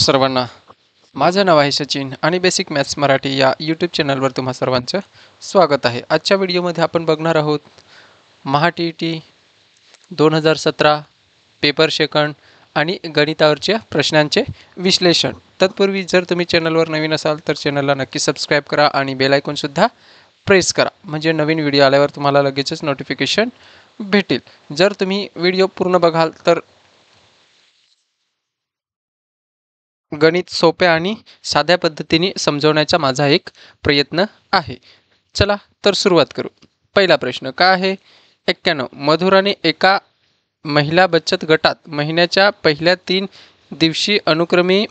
सर्वांना, माझं नाव आहे सचिन आणि बेसिक मॅथ्स मराठी या यूट्यूब चॅनलवर तुम्हा सर्वांचं स्वागत आहे। आजच्या व्हिडिओमध्ये आपण बघणार आहोत महा-टी-ई-टी 2017 पेपर सेकंड आणि गणितावरच्या प्रश्नांचे विश्लेषण। तत्पूर्वी जर तुम्ही चॅनलवर नवीन असाल तर चॅनलला नक्की सबस्क्राईब करा आणि बेल आयकॉनसुद्धा प्रेस करा, म्हणजे नवीन व्हिडिओ आल्यावर तुम्हाला लगेचच नोटिफिकेशन भेटेल। जर तुम्ही व्हिडिओ पूर्ण बघाल तर गणित सोप्या आणि साध्या पद्धतीने समजवण्याचा माझा एक प्रयत्न आहे। चला तर सुरुवात करू। पहिला प्रश्न काय आहे? 91 मधुराने एका महिला बचत गटात महिन्याच्या पहिल्या 3 दिवशी अनुक्रमे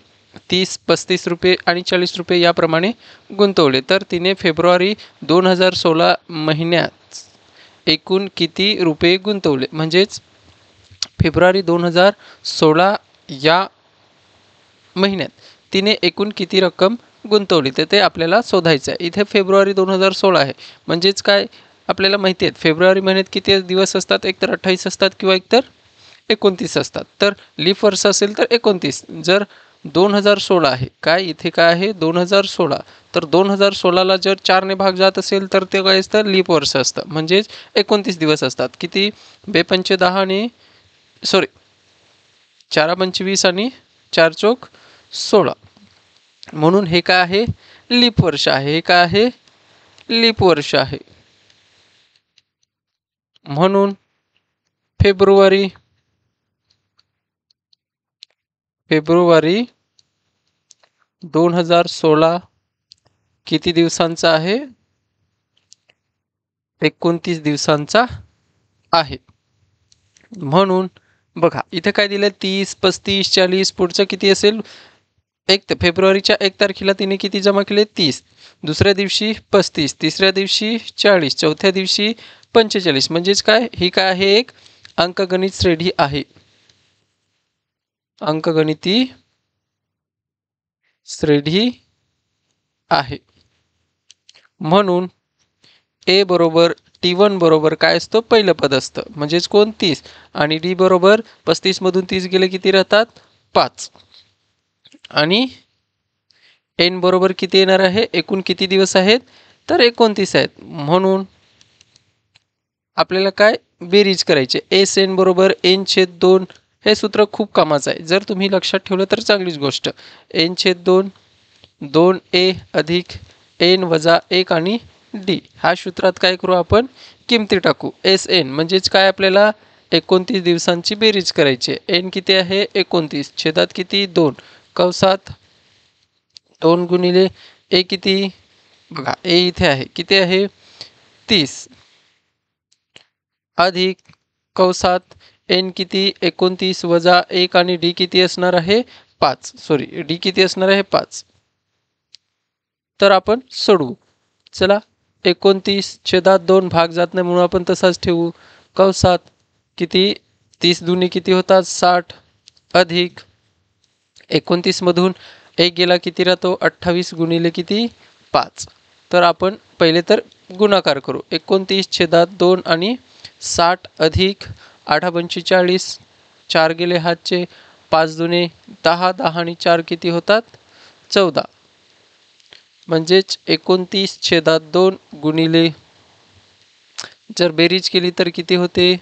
30, 35 रुपये आणि 40 रुपये याप्रमाणे गुंतवले, तर तिने फेब्रुवारी 2016 महिन्यात एकूण किती रुपये गुंतवले? म्हणजेच फेब्रुवारी 2016 या महिन्यात तिने एकूण किती रक्कम गुंतवली तर ते आपल्याला शोधायचं आहे। इथे फेब्रुवारी 2016 आहे, म्हणजेच काय आपल्याला माहिती आहे फेब्रुवारी महिन्यात किती दिवस असतात, एकतर 28 असतात किंवा एकतर 29 असतात। तर लीप वर्ष असेल तर 29। जर 2016 आहे काय, इथे काय आहे 2016, तर 2016ला जर 4ने भाग जात असेल तर ते काय असतं, लीप वर्ष असतं, म्हणजेच 29 दिवस असतात। किती? 2×5 = 10 आणि 4×5 आणि 4×4 = 16, म्हणून हे काय आहे, लीप वर्ष आहे। हे काय आहे, लीप वर्ष आहे। म्हणून फेब्रुवारी 2016 किती दिवसांचा आहे? 29 दिवसांचा आहे। म्हणून बघा इथे काय दिलं, 30, 35, 40, पुढचं किती असेल, फेब्रुवारीच्या 1 तारखेला तिने किती जमा केले? 30, दुसऱ्या दिवशी 35, तिसऱ्या दिवशी 40, चौथ्या दिवशी 45, म्हणजेच काय, ही काय आहे, एक अंकगणित श्रेणी आहे, अंकगणिती श्रेणी आहे। म्हणून ए बरोबर T1 बरोबर काय असतं, पहिलं पद असतं, म्हणजेच कोण, 30, आणि डी बरोबर 35 मधून 30 गेले किती राहतात, 5, आणि एन बरोबर किती येणार आहे, एकूण किती दिवस आहेत, तर 29 आहेत। म्हणून आपल्याला काय बेरीज करायचे, एस एन बरोबर n/2, हे सूत्र खूप कामाचं आहे, जर तुम्ही लक्षात ठेवलं तर चांगलीच गोष्ट। n/2 2a अधिक n वजा 1 आणि डी, ह्या सूत्रात काय करू आपण, किमती टाकू। एस एन म्हणजेच काय, आपल्याला 29 दिवसांची बेरीज करायची। एन किती आहे, 29, छेदात किती, 2, कंसात 2 गुणिले ए किती, बघा ए इथे आहे, किती आहे, 30, अधिक कंसात एन किती, 29 वजा 1 आणि डी किती असणार आहे, 5, डी किती असणार आहे, 5। तर आपण सोडवू। चला, 29 छेदात 2 भाग जात नाही म्हणून आपण तसाच ठेवू। कंसात किती, 30 दुनी किती होतात, 60, अधिक 29 मधून 1 गेला किती राहतो, 28 गुणिले किती, 5। तर आपण पहिले तर गुणाकार करू, 29 छेदात 2 आणि 60 अधिक 8×45, 4 गेले हातचे, 5 दुने 10, 10 आणि 4 किती होतात, 14, म्हणजेच 29 छेदात 2 गुणिले, जर बेरीज केली तर किती होते,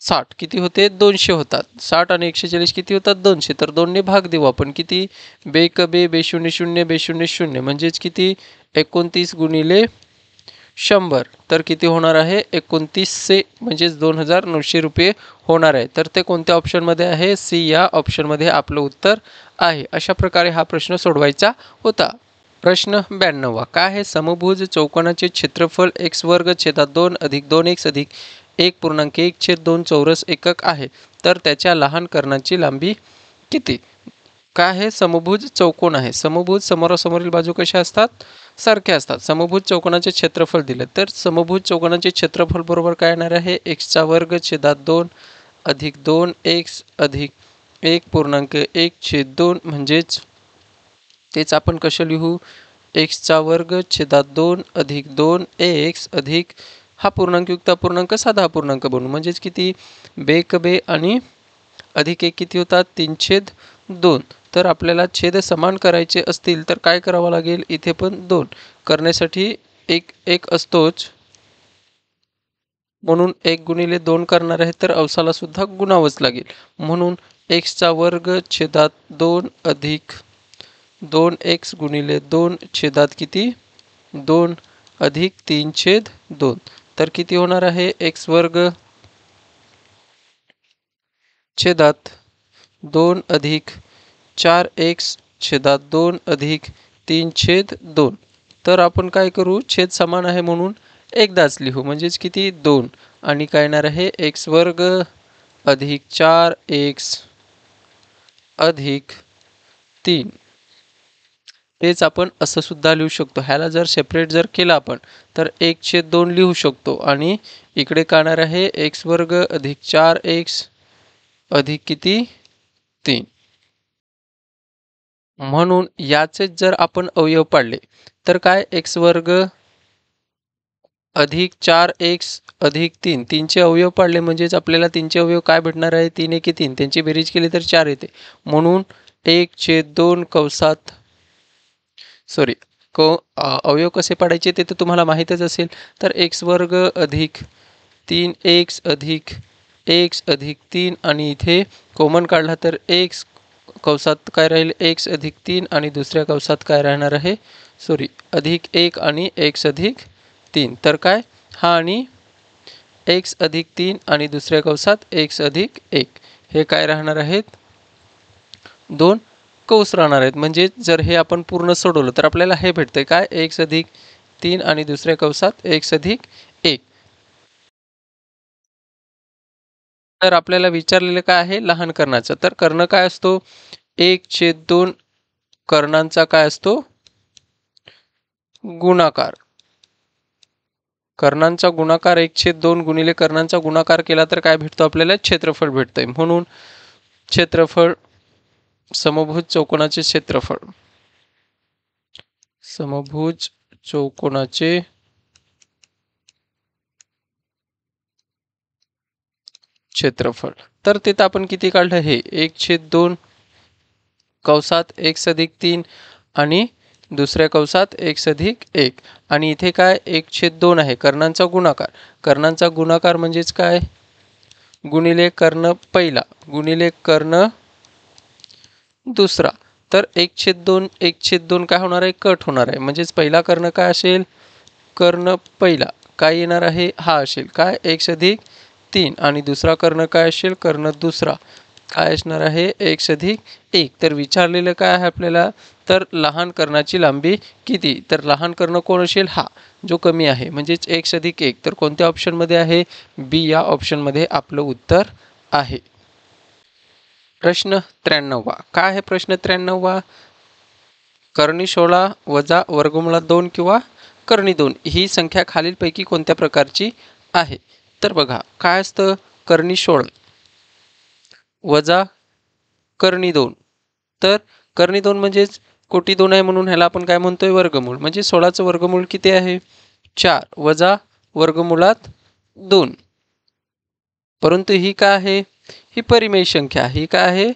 60 किती होते, 200 होतात। 60 आणि 140 किती होतात, 200, तर 2 ने भाग देऊ आपण, किती, बेक बे, बे 0 0, बे 0 0, म्हणजेच किती, 29 गुणिले 100, तर किती होणार आहे, 2900, म्हणजेच 2900 रुपये होणार आहे। तर ते कोणत्या ऑप्शनमध्ये आहे, सी या ऑप्शनमध्ये आपलं उत्तर आहे। अशा प्रकारे हा प्रश्न सोडवायचा होता। प्रश्न 92 काय आहे, समभुज चौकोनाचे क्षेत्रफळ x² / 2 + 2x + 1.1/2 चौरस एकक आहे, तर त्याच्या लहान कर्णाची लांबी किती? काय आहे, समभुज चौकोन आहे, समभुज समोरासमोरील बाजू कशा असतात, सारख्या असतात। समभुज चौकोनाचे क्षेत्रफळ दिले, तर समभुज चौकोनाचे क्षेत्रफळ बरोबर काय येणार आहे, x² / 2 अधिक 2x अधिक 1.1/2, म्हणजेच तेच आपण कसं लिहू, x² / 2 अधिक 2x अधिक हा पूर्णांकयुक्त अपूर्णांक साधा अपूर्णांक बनवू, म्हणजेच किती, बेक बे आणि अधिक 1 किती होतात, 3/2, 2. तर आपल्याला छेद समान करायचे असतील तर काय करावं लागेल, इथे पण 2 करण्यासाठी एक एक असतोच, म्हणून 1 गुणिले 2 करणार आहे तर अवसाला सुद्धा गुणावंच लागेल. म्हणून एक्सचा वर्ग छेदात 2 अधिक 2x गुणिले 2 छेदात किती 2 अधिक 3 छेद 2. तर किती होणार आहे, एक्स वर्ग छेदात 2 अधिक 4x छेदात 2 अधिक 3 छेद 2. तर आपण काय करू, छेद समान आहे म्हणून एकदाच लिहू, म्हणजेच किती 2 आणि काय येणार आहे एक्स वर्ग अधिक 4x अधिक 3. तेच आपण असं सुद्धा लिहू शकतो. ह्याला जर सेपरेट जर केलं आपण तर 1/2 लिहू शकतो आणि इकडे काय येणार आहे एक्स वर्ग अधिक 4x अधिक किती 3. म्हणून याचेच जर आपण अवयव पाडले तर काय एक्स वर्ग अधिक 4x अधिक 3, 3चे अवयव पाडले म्हणजेच आपल्याला 3चे अवयव काय भेटणार आहे, 3 एके 3, त्यांची बेरीज केली तर 4 येते. म्हणून 1/2 कंसात सॉरी अवयव कसे पाडायचे ते तर तुम्हाला माहीतच असेल. तर एक्स वर्ग अधिक 3x अधिक x अधिक 3 आणि इथे कॉमन काढला तर एक्स कंसात काय राहील x अधिक 3 आणि दुसऱ्या कंसात काय राहणार आहे सॉरी अधिक 1 आणि x अधिक 3. तर काय हा आणि x अधिक 3 आणि दुसऱ्या कंसात x अधिक 1 हे काय राहणार आहेत, 2 कंस राहणार आहेत. म्हणजे जर हे आपण पूर्ण सोडवलं तर आपल्याला हे भेटतंय काय x अधिक 3 आणि दुसऱ्या कंसात x अधिक 1. तर आपल्याला विचारलेलं काय आहे लहान कर्णाचं. तर कर्ण काय असतो 1/2 कर्णांचा काय असतो गुणाकार. कर्णांचा गुणाकार 1/2 गुणिले कर्णांचा गुणाकार केला तर काय भेटतो आपल्याला क्षेत्रफळ भेटतंय. म्हणून क्षेत्रफळ समभुज चौकोनाचे क्षेत्रफळ, समभुज चौकोनाचे क्षेत्रफळ. तर तिथं आपण किती काढलं हे 1/2 कंसात x अधिक 3 आणि दुसऱ्या कंसात x अधिक 1 आणि इथे काय 1/2 आहे कर्णांचा गुणाकार. कर्णांचा गुणाकार म्हणजेच काय गुणिले कर्ण पहिला गुणिले कर्ण दुसरा. तर 1/2 1/2 काय होणार आहे कट होणार आहे, म्हणजेच पहिला कर्ण काय असेल कर्ण पहिला काय येणार आहे हा असेल काय x अधिक 3 आणि दुसरा कर्ण काय असेल कर्ण दुसरा काय असणार आहे x अधिक 1. तर विचारलेलं काय आहे आपल्याला, तर लहान कर्णाची लांबी किती. तर लहान कर्ण कोण असेल हा जो कमी आहे म्हणजेच x अधिक 1. तर कोणत्या ऑप्शनमध्ये आहे बी या ऑप्शनमध्ये आपलं उत्तर आहे. प्रश्न 93 काय आहे प्रश्न 93, कर्णी 16 वजा वर्गमुळात 2 किंवा कर्णी 2 ही संख्या खालीलपैकी कोणत्या प्रकारची आहे. तर बघा काय असतं कर्णी 16 वजा कर्णी 2. तर कर्णी 2 म्हणजेच कोटी 2 आहे म्हणून ह्याला आपण काय म्हणतोय वर्गमूळ. म्हणजे 16चं वर्गमूळ किती आहे 4 वजा वर्गमुळात 2. परंतु ही काय आहे ही परिमेय संख्या, ही काय आहे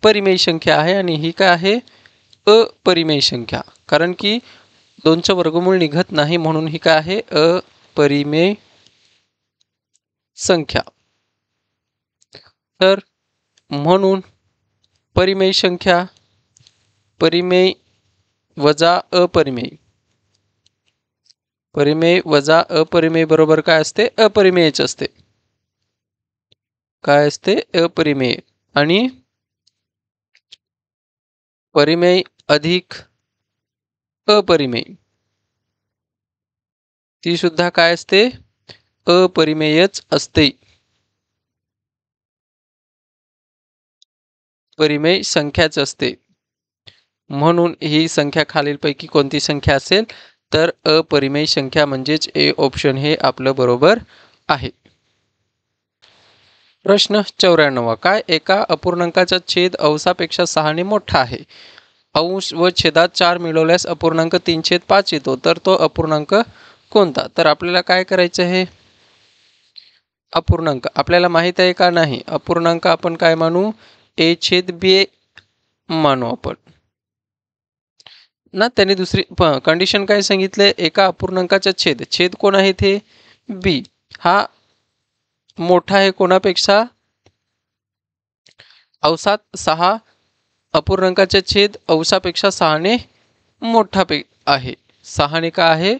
परिमेय संख्या आहे आणि ही काय आहे अपरिमेय संख्या. कारण की 2चं वर्गमूळ निघत नाही म्हणून ही काय आहे अपरिमेय संख्या. तर म्हणून परिमेय संख्या परिमेय वजा अपरिमेय, परिमेय वजा अपरिमेय बरोबर काय असते अपरिमेयच असते. काय असते अपरिमेय आणि परिमेय अधिक अपरिमेय ती सुद्धा काय असते अपरिमेयच असते. परिमेय संख्याच असते. म्हणून ही संख्या खालीलपैकी कोणती संख्या असेल तर अपरिमेय संख्या म्हणजेच ए ऑप्शन हे आपलं बरोबर आहे. प्रश्न 94 काय एका अपूर्णांकाचा छेद अंशापेक्षा 6 ने मोठा आहे. अंश व छेदात 4 मिळवल्यास अपूर्णांक 3/5 येतो. तर तो अपूर्णांक कोणता. तर आपल्याला काय करायचं आहे अपूर्णांक आपल्याला माहित आहे का नाही. अपूर्णांक आपण काय मानू a/b मानू आपण ना. त्याने दुसरी कंडिशन काय सांगितलंय, एका अपूर्णांकाचा छेद, छेद कोण आहे ते बी, हा मोठा आहे कोणापेक्षा, अवसात 6 अपूर्णांकाचा छेद अवसापेक्षा 6ने मोठा आहे, 6ने का आहे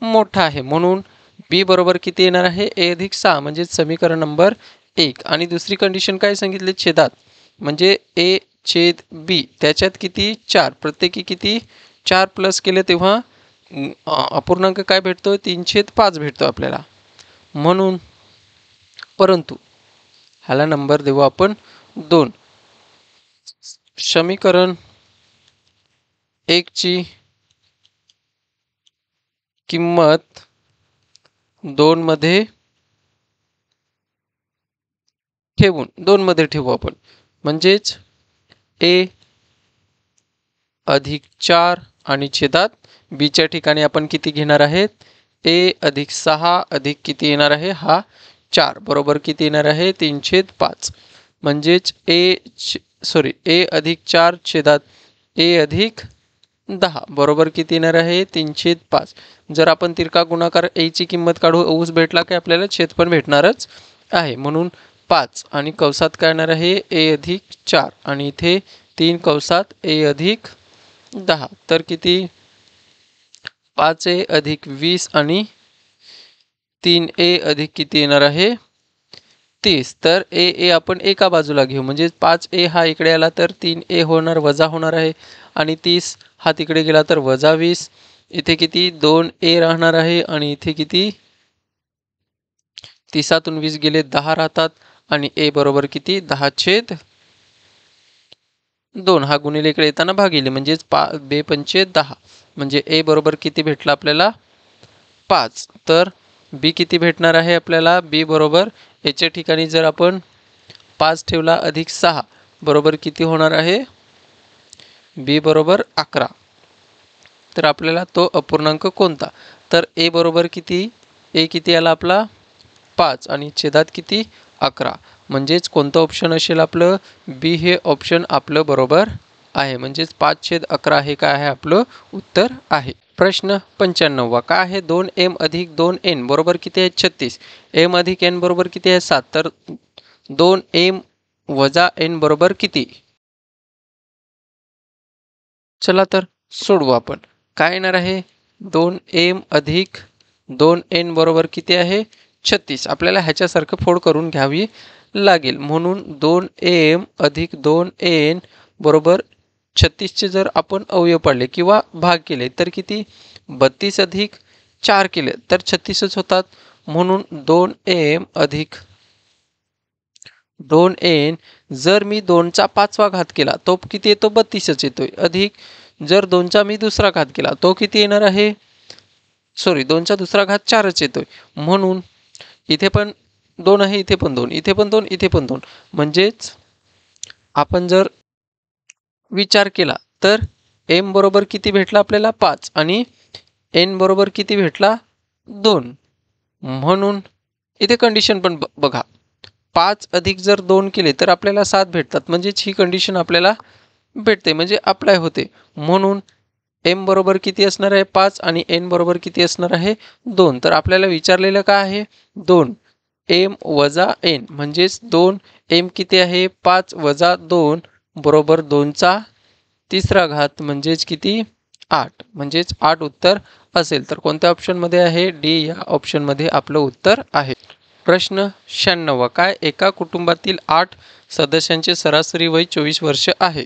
मोठा आहे, म्हणून बी बरोबर किती येणार आहे ए अधिक 6, म्हणजे समीकरण नंबर 1. आणि दुसरी कंडिशन काय सांगितली छेदात, म्हणजे ए छेद बी त्याच्यात किती 4, प्रत्येकी किती 4 प्लस केले तेव्हा अपूर्णांक काय भेटतो 3/5 भेटतो आपल्याला, म्हणून परंतु ह्याला नंबर देऊ आपण 2. समीकरण 1 ची किंमत 2 मध्ये ठेवून 2 मध्ये ठेवू आपण, म्हणजेच ए अधिक 4 आणि छेदात बीच्या ठिकाणी आपण किती घेणार आहेत ए अधिक 6 अधिक किती येणार आहे हा 4 बरोबर किती येणार आहे 3/5, म्हणजेच ए अधिक 4 छेदात ए अधिक 10 बरोबर किती येणार आहे 3/5. जर आपण तिरका गुणाकार ए ची किंमत काढू, ऊस भेटला की आपल्याला छेद पण भेटणारच आहे, म्हणून 5 आणि कंसात काय येणार आहे ए अधिक 4 आणि इथे 3 कंसात ए अधिक 10, तर किती 5a अधिक 20 आणि 3a अधिक किती येणार आहे 30. तर ए आपण एका बाजूला घेऊ, म्हणजे 5a हा इकडे आला तर 3a होणार, वजा होणार आहे, आणि 30 हा तिकडे गेला तर वजा 20, इथे किती 2a राहणार आहे, आणि इथे किती 30तून 20 गेले 10 राहतात, आणि ए बरोबर किती 10/2, हा गुणिले इकडे येताना भागिले, म्हणजेच 2×5 = 10, म्हणजे ए बरोबर किती भेटला आपल्याला 5. तर बी किती भेटणार आहे आपल्याला, बी बरोबर याच्या ठिकाणी जर आपण 5 ठेवला अधिक 6 बरोबर किती होणार आहे बी बरोबर 11. तर आपल्याला तो अपूर्णांक कोणता, तर ए बरोबर किती, ए किती आला आपला 5 आणि छेदात किती 11, म्हणजेच कोणतं ऑप्शन असेल आपलं बी हे ऑप्शन आपलं बरोबर आहे, म्हणजेच 5/11 हे काय आहे आपलं उत्तर आहे. प्रश्न 95 काय आहे 2m अधिक 2n बरोबर किती आहे 36, m अधिक n बरोबर किती आहे 7, तर 2m वजा n बरोबर किती. चला तर सोडवू आपण, काय येणार आहे 2m अधिक 2n बरोबर किती आहे 36, आपल्याला ह्याच्यासारखं फोड करून घ्यावी लागेल, म्हणून 2m अधिक 2n बरोबर 36चे जर आपण अवयव पाडले किंवा भाग केले तर किती 32 अधिक 4 केले तर 36च होतात, म्हणून 2m अधिक 2n जर मी 2चा 5वा घात केला तो किती येतो 32च येतोय, अधिक जर 2चा मी दुसरा घात केला तो किती येणार आहे 2चा दुसरा घात 4च येतोय, म्हणून इथे पण 2 आहे, इथे पण 2, इथे पण 2, इथे पण 2, म्हणजेच आपण जर विचार केला तर m बरोबर किती भेटला आपल्याला 5 आणि n बरोबर किती भेटला 2, म्हणून इथे कंडिशन पण बघा 5 अधिक जर 2 केले तर आपल्याला 7 भेटतात, म्हणजेच ही कंडिशन आपल्याला भेटते, म्हणजे अप्लाय होते, म्हणून m बरोबर किती असणार आहे 5 आणि n बरोबर किती असणार आहे 2, तर आपल्याला विचारलेलं काय आहे 2m वजा n, म्हणजेच 2m किती आहे 5 वजा 2 बरोबर 2चा तिसरा घात, म्हणजेच किती 8, म्हणजेच 8 उत्तर असेल, तर कोणत्या ऑप्शनमध्ये आहे डी या ऑप्शनमध्ये आपलं उत्तर आहे. प्रश्न 96 काय एका कुटुंबातील 8 सदस्यांचे सरासरी वय 24 वर्ष आहे.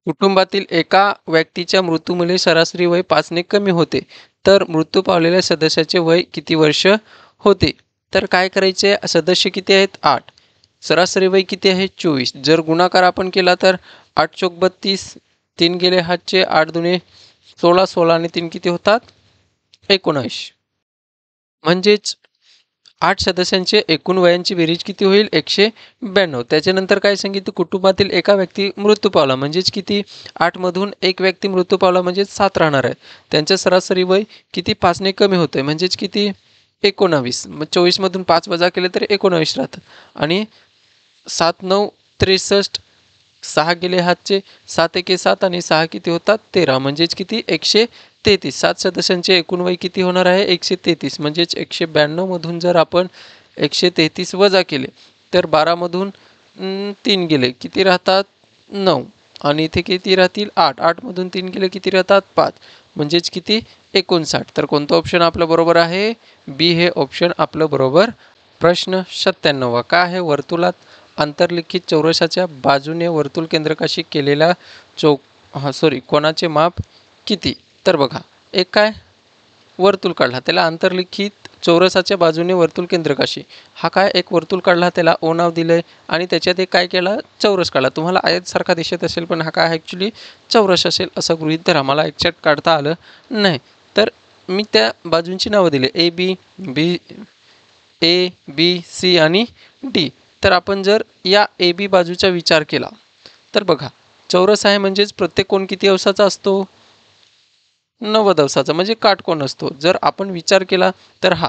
कुटुंबातील एका व्यक्तीच्या मृत्यूमुळे सरासरी वय 5ने कमी होते, तर मृत्यू पावलेल्या सदस्याचे वय किती वर्ष होते. तर काय करायचे, सदस्य किती आहेत 8, सरासरी वय किती आहे 24, जर गुणाकार आपण केला तर 8 चौक 32, 3 गेले हातचे 8 दुने 16, 16 आणि 3 किती होतात 19, म्हणजेच 8 सदस्यांचे एकूण वयांची बेरीज किती होईल 192. त्याच्यानंतर काय सांगितलं कुटुंबातील एका व्यक्ती मृत्यू पावला, म्हणजेच किती 8 मधून एक व्यक्ती मृत्यू पावला म्हणजेच 7 राहणार आहे, त्यांचे सरासरी वय किती 5ने कमी होते, म्हणजेच किती 19, मग 24 मधून 5 वजा केले तर 19 राहतात, आणि 7 9 63 6 गेले हातचे, 7 एके 7 आणि 6 किती होतात 13, म्हणजेच किती 133. 7 सदस्यांचे एकूण वय किती होणार आहे 133, म्हणजेच 192 मधून जर आपण 133 वजा केले तर 12 मधून 3 गेले किती राहतात 9, आणि इथे किती राहतील 8, 8 मधून 3 गेले किती राहतात 5, म्हणजेच किती 59. तर कोणतं ऑप्शन आपलं बरोबर आहे, बी हे ऑप्शन आपलं बरोबर. प्रश्न 97 काय आहे, वर्तुळात आंतरलिखित चौरसाच्या बाजूने वर्तुळ केंद्रकाशी केलेला कोणाचे माप किती. तर बघा, एक काय वर्तुळ काढला त्याला आंतरलिखित चौरसाच्या बाजूने वर्तुळ केंद्रकाशी, हा काय एक वर्तुळ काढला त्याला ओ नाव दिलंय आणि त्याच्यात एक काय केलं चौरस काढला. तुम्हाला आयतसारखा दिसत असेल पण हा काय ॲक्च्युली चौरस असेल असं गृहीत धरा. मला एक्झॅक्ट काढता आलं नाही तर मी त्या बाजूंची नावं दिले ए बी सी आणि डी. तर आपण जर या ए बी बाजूचा विचार केला तर बघा, चौरस आहे म्हणजेच प्रत्येक कोण किती अंशाचा असतो 90 अंशाचा, म्हणजे काटकोन असतो. जर आपण विचार केला तर हा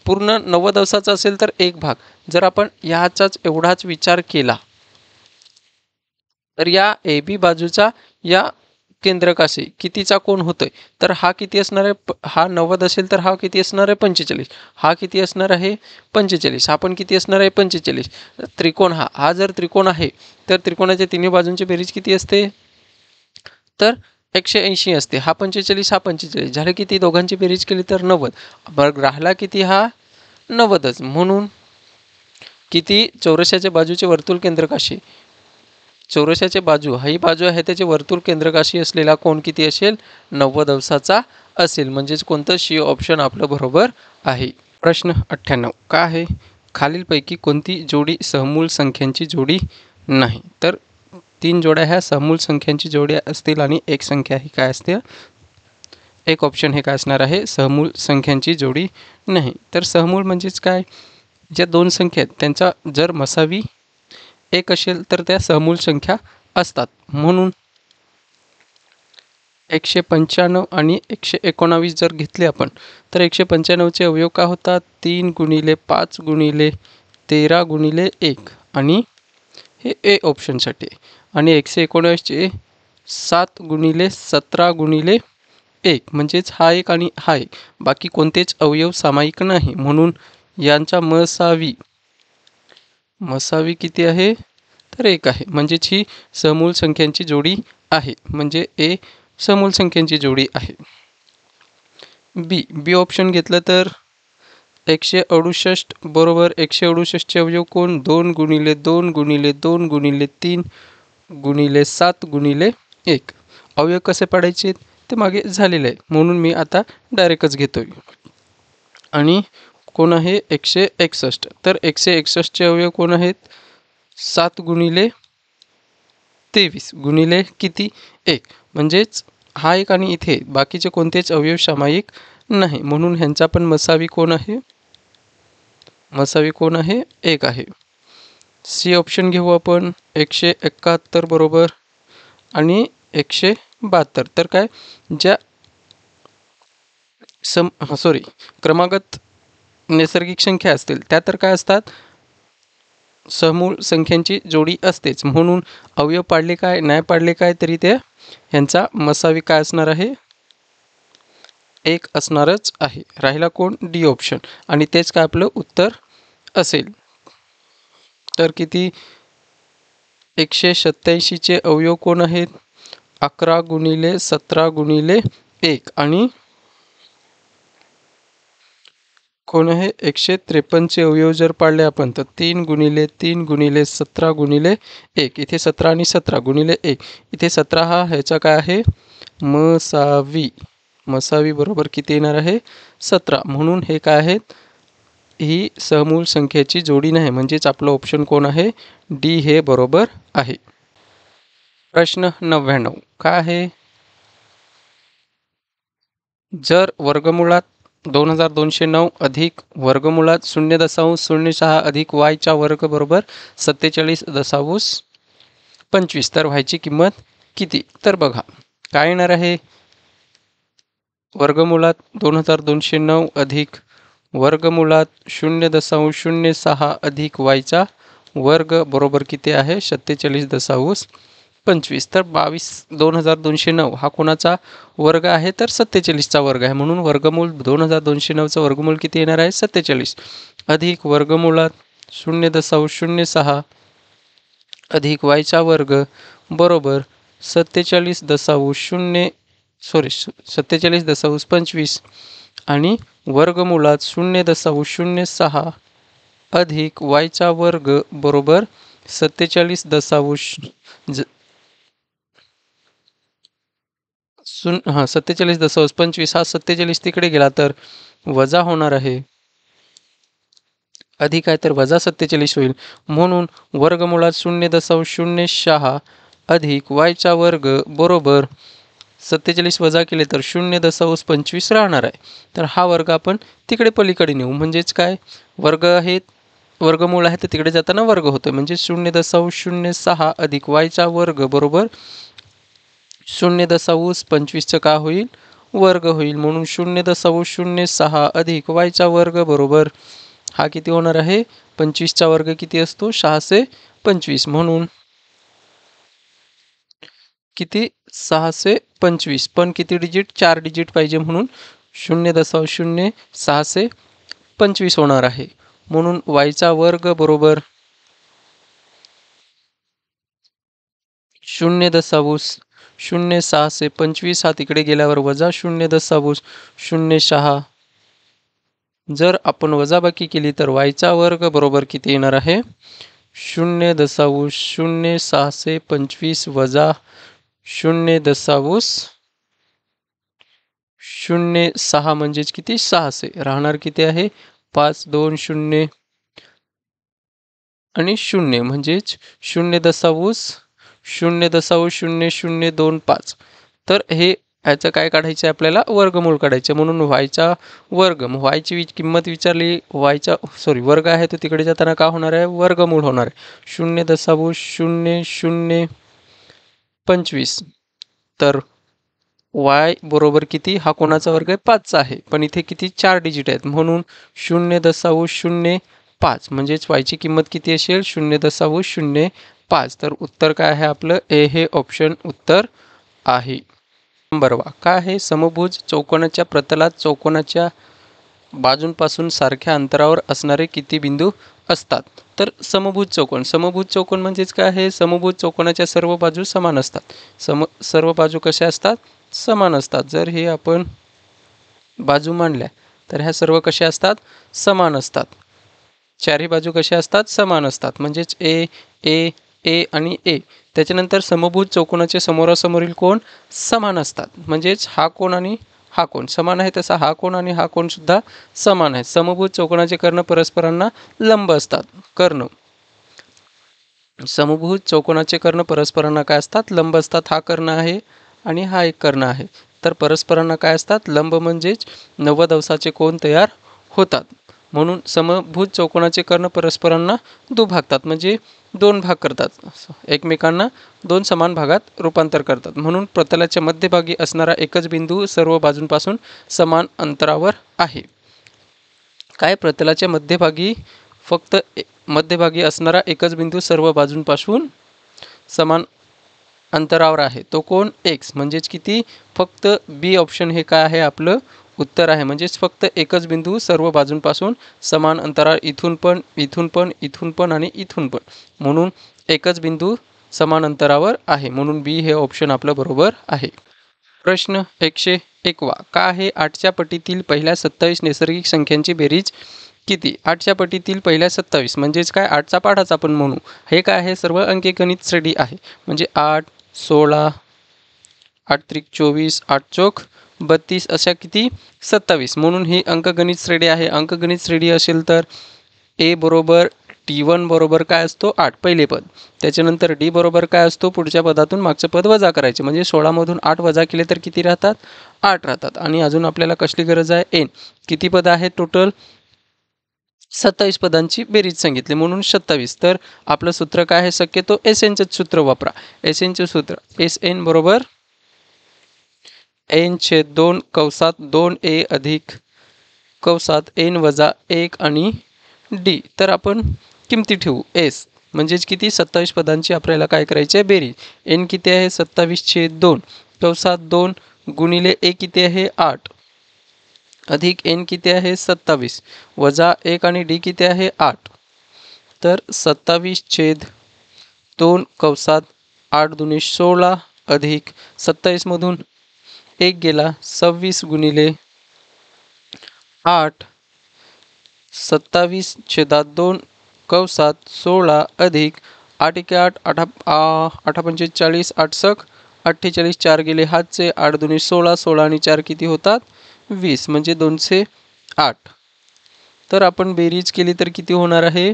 पूर्ण 90 अंशाचा असेल तर एक भाग, जर आपण ह्याचाच एवढाच विचार केला तर या ए बी बाजूचा या केंद्रकाशी कितीचा कोण होतोय, तर हा किती असणार आहे, हा 90 असेल तर हा किती असणार आहे 45, हा किती असणार आहे 45, हा पण किती असणार आहे 45. त्रिकोण हा जर त्रिकोण आहे तर त्रिकोणाच्या तिन्ही बाजूंची बेरीज किती असते तर 180 असते. हा 45 हा 45 झाले किती, दोघांची बेरीज केली तर 90. बरं राहिला किती हा 90च, म्हणून किती चौरसाच्या बाजूचे वर्तुळ केंद्रकाशी, चौरसाचे बाजू ही बाजू आहे त्याचे वर्तुळ केंद्रकाशी असलेला कोण किती असेल 90 अंशाचा असेल, म्हणजेच कोणतं सी ऑप्शन आपलं बरोबर आहे. प्रश्न 98 काय आहे, खालीलपैकी कोणती जोडी सहमूल संख्यांची जोडी नाही. तर 3 जोड्या ह्या सहमूल संख्यांची जोडी असतील आणि एक संख्या ही काय असते, एक ऑप्शन हे काय असणार आहे सहमूल संख्यांची जोडी नाही. तर सहमूल म्हणजेच काय, ज्या दोन संख्या आहेत त्यांचा जर मसावी एक असेल तर त्या सहमूल संख्या असतात. म्हणून 195 आणि 119 जर घेतले आपण तर 195चे अवयव का होतात 3 गुणिले 5 गुणिले 13 गुणिले 1 आणि हे ए ऑप्शनसाठी, आणि 119चे 7 गुणिले 17 गुणिले 1, म्हणजेच हा एक आणि हा एक, बाकी कोणतेच अवयव सामायिक नाही. म्हणून यांचा मसावी किती आहे तर 1 आहे, म्हणजेच ही समूल संख्यांची जोडी आहे, म्हणजे ए समूल संख्यांची जोडी आहे. बी ऑप्शन घेतलं तर 168 बरोबर 168चे अवयव कोण 2 गुणिले 2 गुणिले 2 गुणिले 3 गुणिले 7 गुणिले 1. अवयव कसे पाडायचे ते मागे झालेले आहे, म्हणून मी आता डायरेक्टच घेतोय. आणि कोण आहे 161, तर 161चे अवयव कोण आहेत 7 गुणिले 23 गुणिले किती 1, म्हणजेच हा एक आणि इथे बाकीचे कोणतेच अवयव सामायिक नाही, म्हणून ह्यांचा पण मसावी कोण आहे 1 आहे. सी ऑप्शन घेऊ आपण 171 बरोबर आणि 172. तर काय ज्या क्रमागत नैसर्गिक संख्या असतील त्या तर काय असतात समूळ संख्यांची जोडी असतेच, म्हणून अवयव पाडले काय नाही पाडले काय तरी ते ह्यांचा मसावी काय असणार आहे 1 असणारच आहे. राहिला कोण डी ऑप्शन, आणि तेच काय आपलं उत्तर असेल. तर किती 187चे अवयव कोण आहेत 11 गुणिले 17 गुणिले 1 आणि कोण आहे 153चे अवयव जर पाडले आपण तर 3 गुणिले 3 गुणिले 17 गुणिले 1, इथे 17 आणि 17 गुणिले 1, इथे 17 हा ह्याचा काय आहे मसावी बरोबर किती येणार आहे 17, म्हणून हे काय आहेत ही समूल संख्येची जोडी नाही, म्हणजेच आपलं ऑप्शन कोण आहे डी हे बरोबर आहे. प्रश्न 99 काय आहे, जर वर्गमुळात 2209 अधिक वर्गमुळात 0.06 अधिक वायचा वर्ग बरोबर 47.25 तर व्हायची किंमत किती. तर बघा काय येणार आहे वर्गमुळात 2209 अधिक वर्गमुळात 0.06 अधिक वायचा वर्ग बरोबर किती आहे 47.25. तर 22,209 हा कोणाचा वर्ग आहे तर 47चा वर्ग आहे, म्हणून वर्गमूल 2209चं वर्गमूल किती येणार आहे 47 अधिक वर्गमूलात 0.06 अधिक वायचा वर्ग बरोबर 47.25 आणि वर्गमूलात 0.06 अधिक वायचा वर्ग बरोबर 47.25 हा 47 तिकडे गेला तर वजा होणार आहे, अधिक आहे तर वजा 47 होईल, म्हणून वर्गमुळात 0.06 अधिक वायचा वर्ग बरोबर 47 वजा केले तर 0.25 राहणार आहे. तर हा वर्ग आपण तिकडे पलीकडे नेऊ, म्हणजेच काय वर्ग आहेत वर्गमूळ आहे तर तिकडे जाताना वर्ग होतोय, म्हणजे 0.06 अधिक वायचा वर्ग बरोबर 0.25चं का होईल वर्ग होईल, म्हणून 0.06 अधिक वायचा वर्ग बरोबर हा किती होणार आहे 25चा वर्ग किती असतो 625, म्हणून किती 625, पण किती डिजिट 4 डिजिट पाहिजे, म्हणून 0.0625 होणार आहे, म्हणून वायचा वर्ग बरोबर 0.0625 हा तिकडे गेल्यावर वजा 0.06. जर आपण वजाबाकी केली तर वायचा वर्ग बरोबर किती येणार आहे 0.0625 वजा 0.06 म्हणजेच किती 600 राहणार किती आहे 5 2 0 आणि 0 म्हणजेच 0.000025. तर हे ह्याचं काय काढायचं आहे आपल्याला वर्गमूळ काढायचं, म्हणून वायचा वर्ग वायची किंमत विचारली वर्ग आहे तो तिकडे जाताना का होणार आहे वर्गमूळ होणार आहे 0.0025. तर वाय बरोबर किती हा कोणाचा वर्ग आहे 5चा आहे, पण इथे किती 4 डिजिट आहेत, म्हणून 0.05 म्हणजेच वायची किंमत किती असेल 0.05. तर उत्तर काय आहे आपलं ए हे ऑप्शन उत्तर आहे. नंबर काय आहे समभुज चौकोनाच्या प्रतलात चौकोनाच्या बाजूंपासून सारख्या अंतरावर असणारे किती बिंदू असतात. तर समभुज चौकोन म्हणजेच काय आहे समभुज चौकोनाच्या सर्व बाजू समान असतात. सर्व बाजू कशा असतात समान असतात. जर हे आपण बाजू मांडल्या तर ह्या सर्व कशा असतात समान असतात. चारही बाजू कशा असतात समान असतात, म्हणजेच ए ए ए आणि ए. त्याच्यानंतर समभुज चौकोनाचे समोरासमोरील कोण समान असतात, म्हणजेच हा कोण आणि हा कोण समान आहे, तसा हा कोण आणि हा कोण सुद्धा समान आहे. समभुज चौकोनाचे कर्ण परस्परांना लंब असतात. समभुज चौकोनाचे कर्ण परस्परांना काय असतात लंब असतात. हा कर्ण आहे आणि हा एक कर्ण आहे, तर परस्परांना काय असतात लंब, म्हणजेच 90 अंशाचे कोन तयार होतात. म्हणून समभुज चौकोनाचे कर्ण परस्परांना दुभागतात, म्हणजे दोन भाग करतात, एकमेकांना दोन समान भागात रूपांतर करतात. म्हणून प्रतलाच्या मध्यभागी असणारा एकच बिंदू सर्व बाजूंपासून समान अंतरावर आहे. काय प्रतलाच्या मध्यभागी फक्त मध्यभागी असणारा एकच बिंदू सर्व बाजूंपासून समान अंतरावर आहे, तो कोण एक्स. म्हणजेच किती फक्त बी ऑप्शन हे काय आहे आपलं उत्तर आहे, म्हणजेच फक्त एकच बिंदू सर्व बाजूंपासून समान अंतरावर इथून पण इथून पण इथून पण आणि इथून पण, म्हणून एकच बिंदू समान अंतरावर आहे, म्हणून बी हे ऑप्शन आपलं बरोबर आहे. प्रश्न 101 का आहे 8च्या पटीतील पहिल्या 27 नैसर्गिक संख्यांची बेरीज किती. 8च्या पटीतील पहिल्या 27 म्हणजेच काय 8चा पाढाच आपण म्हणू. हे काय आहे सर्व अंकगणित श्रेणी आहे, म्हणजे 8 16 8 त्रिक 24 8 चौक 32 अशा किती 27, म्हणून ही अंकगणित श्रेणी आहे. अंकगणित श्रेणी असेल तर ए बरोबर T1 बरोबर काय असतो 8 पहिले पद, त्याच्यानंतर डी बरोबर काय असतो पुढच्या पदातून मागचं पद वजा करायचे, म्हणजे 16 मधून 8 वजा केले तर किती राहतात 8 राहतात. आणि अजून आपल्याला कसली गरज आहे एन, किती पद आहेत टोटल 27 पदांची बेरीज सांगितली, म्हणून 27. तर आपलं सूत्र काय आहे शक्यतो एस एनचं सूत्र वापरा. एस एनचे सूत्र एस एन बरोबर n/2 कंसात 2a अधिक कंसात n वजा 1 आणि डी. तर आपण किमती ठेवू एस म्हणजेच किती 27 पदांची आपल्याला काय करायची आहे बेरीज. एन किती आहे 27/2 कंसात 2 गुणिले ए किती आहे 8 अधिक एन किती आहे 27 वजा 1 आणि डी किती आहे 8. तर 27/2 कंसात 8 दुणे 16 अधिक 27 मधून 1 गेला 26 गुणिले 8 27/2 कंसात 16 अधिक 8 एके 8 8 पंचे 40 8 सक 48 4 गेले हातचे 8 दुणे 16 16 आणि 4 किती होतात 20 म्हणजे 208. तर आपण बेरीज केली तर किती होणार आहे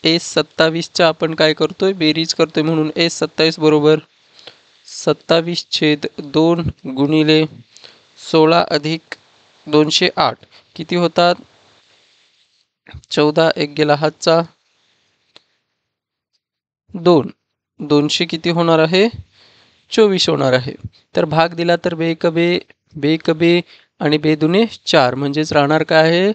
एस 27चा आपण काय करतोय बेरीज करतोय म्हणून एस 27 बरोबर 27/2 गुणिले 16 अधिक 208 किती होतात 14 एक गेला हातचा 2 200 किती होणार आहे 24 होणार आहे. तर भाग दिला तर बे एक बे आणि बे दुने 4 म्हणजेच राहणार काय आहे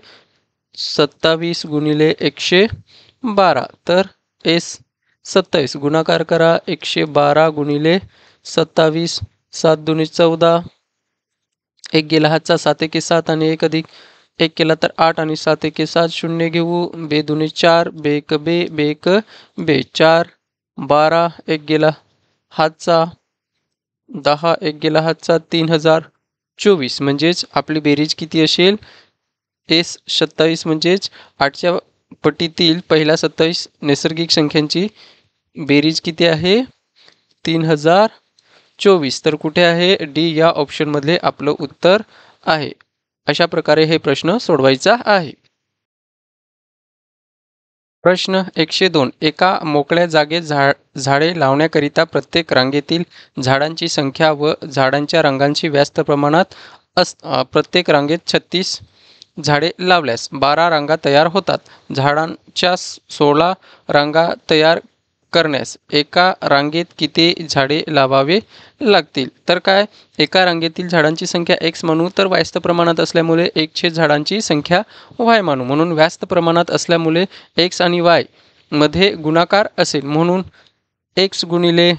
27 गुणिले 112. तर एस 27 गुणाकार करा 112 गुणिले 27 7 दुणे 14 एक गेला हातचा 7 एके 7 आणि 1 अधिक 1 केला तर 8 आणि 7 एके 7 शून्य घेऊ बे दुने 4 बे एक बे 4 12 एक गेला हातचा 10 एक गेला हातचा 3024 म्हणजेच आपली बेरीज किती असेल एस 27 म्हणजेच 8च्या पटीतील पहिल्या 27 नैसर्गिक संख्यांची बेरीज किती आहे 3024. तर कुठे आहे डी या ऑप्शनमधले आपलं उत्तर आहे. अशा प्रकारे हे प्रश्न सोडवायचा आहे. प्रश्न 102 एका मोकळ्या जागेत झाडे लावण्याकरिता प्रत्येक रांगेतील झाडांची संख्या व झाडांच्या रांगांची व्यस्त प्रमाणात प्रत्येक रांगेत 36 झाडे लावल्यास 12 रांगा तयार होतात. झाडांच्या 16 रांगा तयार करण्यास एका रांगेत किती झाडे लावावे लागतील. तर काय एका रांगेतील झाडांची संख्या x मानू तर व्यस्त प्रमाणात असल्यामुळे 1 झाडांची संख्या y मानू म्हणून व्यस्त प्रमाणात असल्यामुळे x आणि y मध्ये गुणाकार असेल म्हणून x गुणिले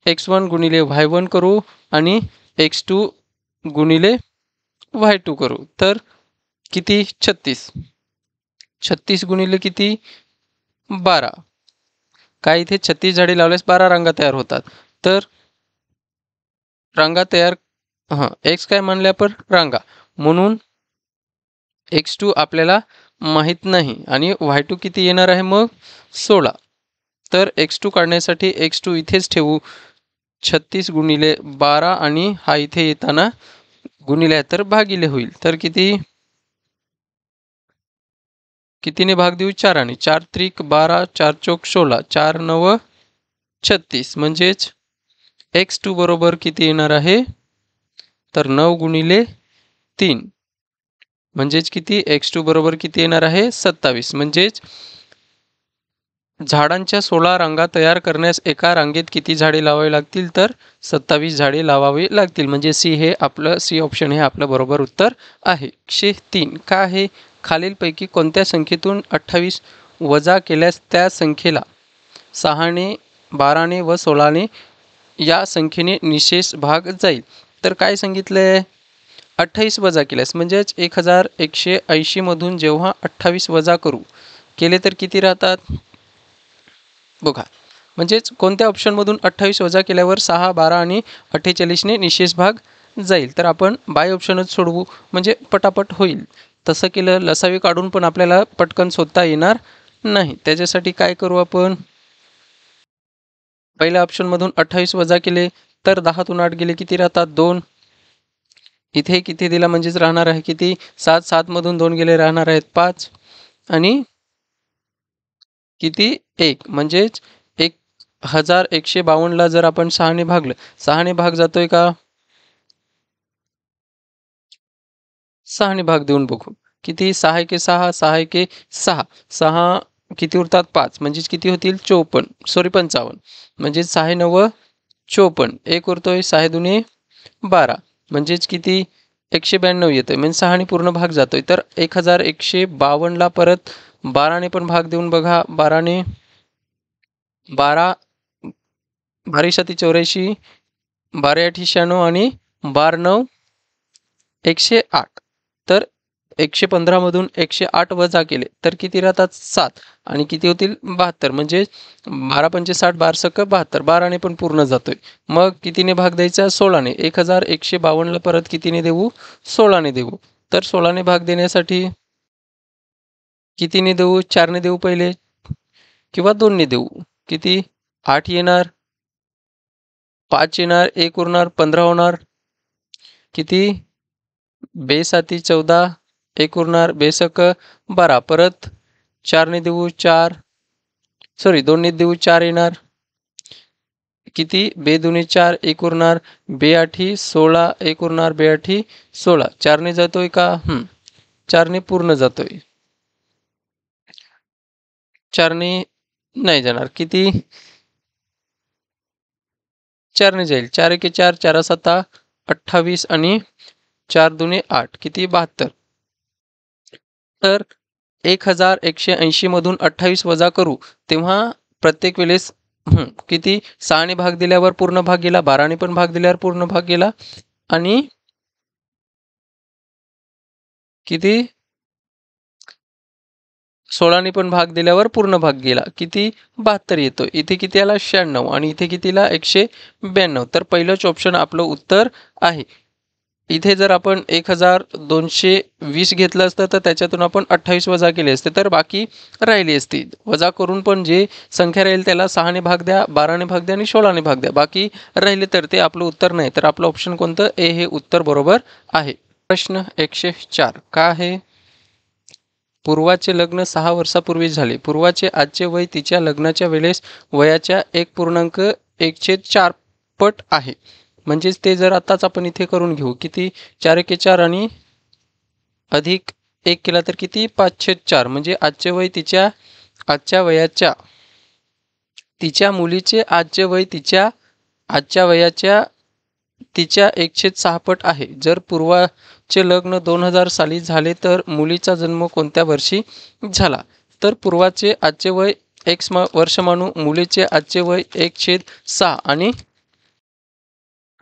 x1 गुणिले y1 करू आणि x2 गुणिले y2 करू. तर किती 36 गुणिले किती 12 काय इथे 36 झाडे लावल्यास 12 रांगा तयार होतात. तर रांगा तयार x काय मानले आपण रांगा म्हणून x2 आपल्याला माहित नाही आणि y2 किती येणार आहे मग 16. तर x2 काढण्यासाठी x2 इथेच ठेवू 36 गुणिले 12 आणि हा इथे येताना गुणिले तर भागिले होईल. तर कितीने भाग देऊ 4 आणि 4 त्रिक 12 4 चौक 16 4 9 36 म्हणजेच x2 बरोबर किती येणार आहे तर 9 गुणिले 3 म्हणजेच किती x2 बरोबर किती येणार आहे 27. म्हणजेच झाडांच्या 16 रांगा तयार करण्यास एका रांगेत किती झाडे लावावी लागतील तर 27 झाडे लावावी लागतील. म्हणजे सी ऑप्शन हे आपलं बरोबर उत्तर आहे. 103 काय आहे खालीलपैकी कोणत्या संख्येतून 28 वजा केल्यास त्या संख्येला 6ने 12ने व 16ने या संख्येने निशेष भाग जाईल. तर काय सांगितलंय 28 वजा केल्यास म्हणजेच 1180 मधून जेव्हा 28 वजा केले तर किती राहतात बघा. म्हणजेच कोणत्या ऑप्शनमधून 28 वजा केल्यावर 6 12 आणि 48ने निशेष भाग जाईल. तर आपण बाय ऑप्शनच सोडवू म्हणजे पटापट होईल. तसं केलं लसावी काढून पण आपल्याला पटकन शोधता येणार नाही. त्याच्यासाठी काय करू आपण पहिल्या ऑप्शनमधून 28 वजा केले तर 10तून 8 गेले किती राहतात 2. इथे किती दिला म्हणजेच राहणार आहे किती 7 7 मधून 2 गेले राहणार आहेत 5 आणि किती 1 म्हणजेच 1152 ला जर आपण 6ने भागलं 6ने भाग जातोय का 6ने भाग देऊन बघू किती 6 एके 6 6 एके 6 6 किती उरतात 5 म्हणजेच किती होतील 55 म्हणजेच 6 9 54 एक उरतोय 6 दुने 12 म्हणजेच किती 192 येतोय म्हणजे 6ने पूर्ण भाग जातोय. तर 1152 ला परत 12ने पण भाग देऊन बघा 12ने 12 12 साती 84, 12 आठी 96 आणि 12 9 108. तर 115 मधून 108 वजा केले तर किती राहतात 7 आणि किती होतील 72. म्हणजे 12 पंचे 60, 12 सक 72. 12ने पण पूर्ण जातोय. मग कितीने भाग द्यायचा 16ने. 1152 ला परत कितीने देऊ 16ने देऊ. तर 16ने भाग देण्यासाठी कितीने देऊ 4ने देऊ पहिले किंवा 2ने देऊ. किती 8 येणार, 5 येणार, 1 उरणार, 15 होणार. किती 2 साती 14, 1 उरणार, 2 सक 12. परत 4ने देऊ 4, सॉरी 2ने देऊ 4 येणार. किती 2 दुने 4, 1 उरणार, 2 आठी 16, 1 उरणार, 2 आठी 16. 4ने जातोय का 4ने पूर्ण जातोय. 4ने नाही जाणार. किती 4ने जाईल. 4 एके 4, 4 सत्ता 28 आणि 4 दुने 8. किती 72. तर 1180 मधून 28 वजा करू तेव्हा प्रत्येक वेळेस किती 6ने भाग दिल्यावर पूर्ण भाग गेला, 12ने पण भाग दिल्यावर पूर्ण भाग गेला आणि किती 16ने पण भाग दिल्यावर पूर्ण भाग गेला. किती 72 येतो. इथे किती आला 96 आणि इथे कितीला 192. तर पहिलंच ऑप्शन आपलं उत्तर आहे. इथे जर आपण 1220 घेतलं असतं तर त्याच्यातून आपण 28 वजा केले असते तर बाकी राहिली असती. वजा करून पण जे संख्या राहील त्याला 6ने भाग द्या, 12ने भाग द्या आणि 16ने भाग द्या. बाकी राहिले तर ते आपलं उत्तर नाही. तर आपलं ऑप्शन कोणतं ए हे उत्तर बरोबर आहे. प्रश्न 104 का आहे? पूर्वाचे लग्न 6 वर्षापूर्वी झाले. पूर्वाचे आजचे वय तिच्या लग्नाच्या वेळेस वयाच्या 1.1/4 पट आहे. म्हणजेच ते जर आताच आपण इथे करून घेऊ. किती 4 एके 4 आणि अधिक 1 केला तर किती 5/4. म्हणजे आजचे वय तिच्या आजच्या वयाच्या तिच्या मुलीचे आजचे वय तिच्या आजच्या वयाच्या तिच्या 1/6 पट आहे. जर पूर्वाचे लग्न 2000 साली झाले तर मुलीचा जन्म कोणत्या वर्षी झाला? तर पूर्वाचे आजचे वय x वर्ष मानू, मुलीचे आजचे वय 1/6 आणि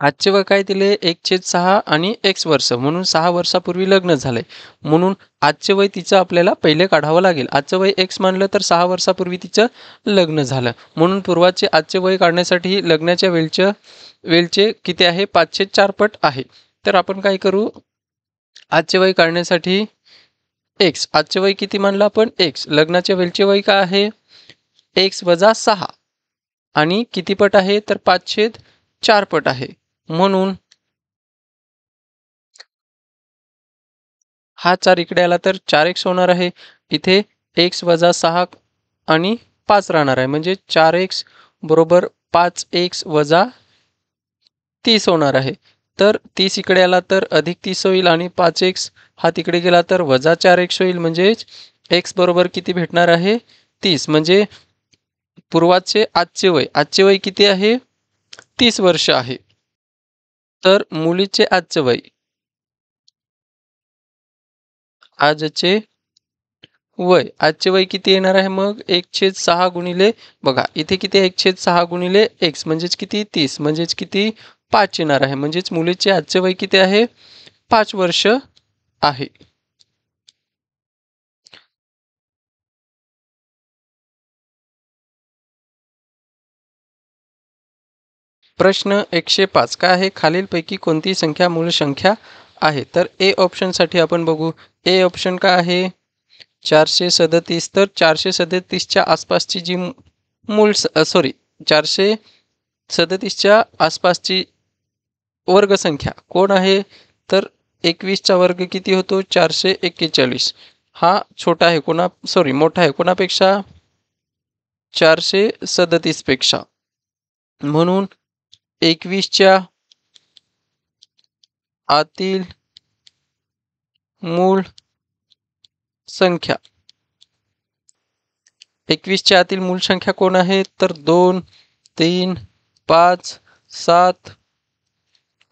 आजचे वय काय दिले 1/6 आणि x वर्ष म्हणून 6 वर्षापूर्वी लग्न झाले. म्हणून आजचे वय तिचं आपल्याला पहिले काढावं लागेल. आजचं वय x मानलं तर 6 वर्षापूर्वी तिचं लग्न झालं. म्हणून पूर्वाचे आजचे वय काढण्यासाठी लग्नाच्या वेळचे किती आहे 5/4 पट आहे. तर आपण काय करू आजचे वय काढण्यासाठी x आजचे वय किती मानलं आपण x. लग्नाच्या वेळचे वय काय आहे x वजा 6 आणि किती पट आहे तर 5/4 पट आहे. म्हणून हा 4 इकडे आला तर 4x होणार आहे. इथे x वजा 6 आणि 5 राहणार आहे. म्हणजे 4x बरोबर 5x वजा 30 होणार आहे. तर 30 इकडे आला तर अधिक 30 होईल आणि 5x हा तिकडे गेला तर वजा 4x होईल. म्हणजेच x बरोबर किती भेटणार आहे 30. म्हणजे पूर्वाचे आजचे वय किती आहे 30 वर्ष आहे. तर मुलीचे आजचे वय आजचे वय किती येणार आहे मग 1/6 गुणिले बघा इथे किती 1/6 गुणिले x म्हणजेच किती 30 म्हणजेच किती 5 येणार आहे. म्हणजेच मुलीचे आजचे वय किती आहे 5 वर्ष आहे. प्रश्न 105 काय आहे? खालीलपैकी कोणती संख्या मूळ संख्या आहे? तर ए ऑप्शनसाठी आपण बघू. ए ऑप्शन काय आहे 437. तर 437च्या आसपासची जी मूळ 437च्या आसपासची वर्गसंख्या कोण आहे? तर 21चा वर्ग किती होतो 441. हा छोटा आहे मोठा आहे कोणापेक्षा 437 पेक्षा. म्हणून 21च्या आतील मूळ संख्या 21च्या आतील मूळ संख्या कोण आहे? तर 2, 3, 5, 7,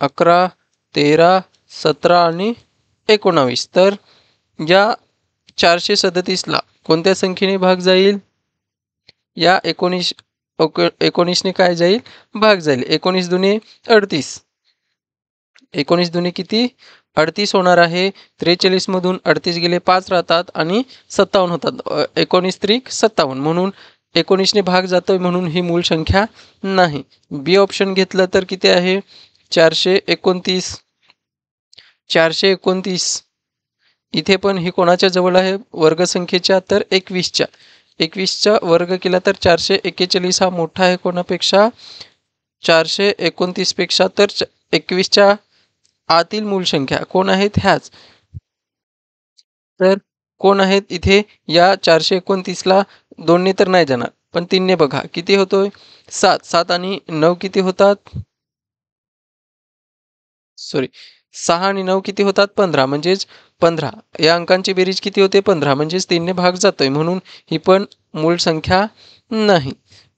11, 13, 17 आणि 19. तर या 437ला कोणत्या संख्येने भाग जाईल? या 19ने काय जाईल, भाग जाईल. 19 दुने 38. 19 दुने किती, 38 होणार आहे. 43 मधून 38 गेले 5 राहतात आणि 57 होतात. 19 त्रिक 57 म्हणून 19ने भाग जातोय म्हणून ही मूळ संख्या नाही. बी ऑप्शन घेतलं तर किती आहे, 429. 429 इथे पण ही कोणाच्या जवळ आहे, वर्गसंख्येच्या, तर 21च्या. 21चा वर्ग केला तर 441 हा मोठा आहे कोणापेक्षा, 429 पेक्षा. तर 21च्या आतील मूळ संख्या कोण आहेत, ह्याच. तर कोण आहेत इथे, या 429ला 2ने तर नाही जाणार, पण 3ने बघा किती होतोय, 7. 7 आणि 9 किती होतात, सॉरी 6 आणि 9 किती होतात, 15. म्हणजेच 15 या अंकांची बेरीज किती होते, 15. म्हणजेच 3ने भाग जातोय म्हणून ही पण मूळ संख्या नाही.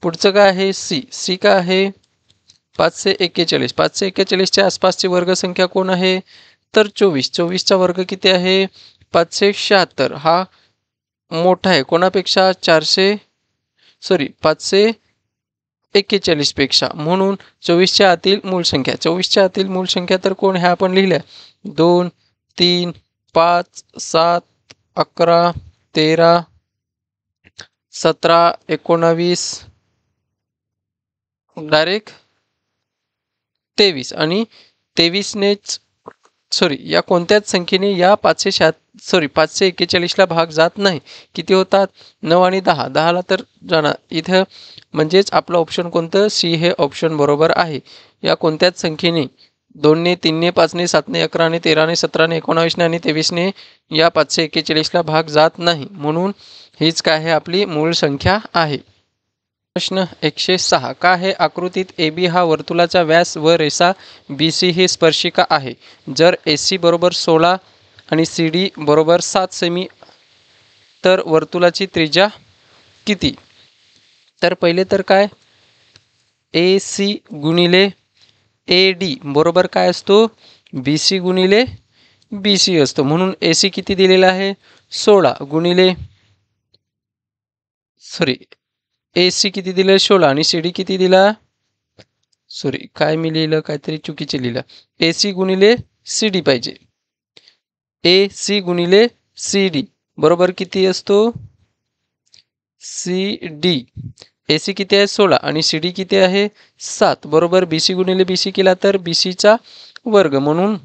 पुढचं काय आहे, सी. सी काय आहे, 541. 541च्या आसपासची वर्गसंख्या कोण आहे, तर 24. 24चा वर्ग किती आहे, 576. हा मोठा आहे कोणापेक्षा, 541 पेक्षा. म्हणून 24च्या आतील मूळ संख्या. 24च्या आतील मूळ संख्या तर कोण, ह्या आपण लिहिल्या, 2, 3, 5, 7, 11, 13, 17, 19, डायरेक्ट 23. आणि 23नेच या कोणत्याच संख्येने या 541ला भाग जात नाही. किती होतात, 9 आणि 10. 10ला तर जाणार इथं. म्हणजेच आपलं ऑप्शन कोणतं, सी हे ऑप्शन बरोबर आहे. या कोणत्याच संख्येने 2ने, 3ने, 5ने, 7ने, 11ने, 13ने, 17ने, 19ने आणि 23ने या 541ला भाग जात नाही. म्हणून हीच काय आहे, आपली मूळ संख्या आहे. प्रश्न 106. का आहे आकृतीत ए बी हा वर्तुळाचा व्यास व रेषा बी सी ही स्पर्शिका आहे. जर ए सी बरोबर 16 आणि सी डी बरोबर 7 सेमी तर वर्तुळाची त्रिज्या किती. तर पहिले तर काय, ए सी गुणिले ए डी बरोबर काय असतो, बी सी गुणिले बी सी असतो. म्हणून ए सी किती दिलेला आहे, 16 गुणिले ए सी किती दिलं, 16 आणि सी डी किती दिला, काय मी लिहिलं, काहीतरी चुकीचे लिहिलं. ए सी गुणिले सी डी पाहिजे. ए सी गुणिले सी डी बरोबर किती असतो, सी डी. ए सी किती आहे, 16 आणि सी डी किती आहे, 7. बरोबर बी सी गुणिले बी सी केला तर बी सीचा वर्ग. म्हणून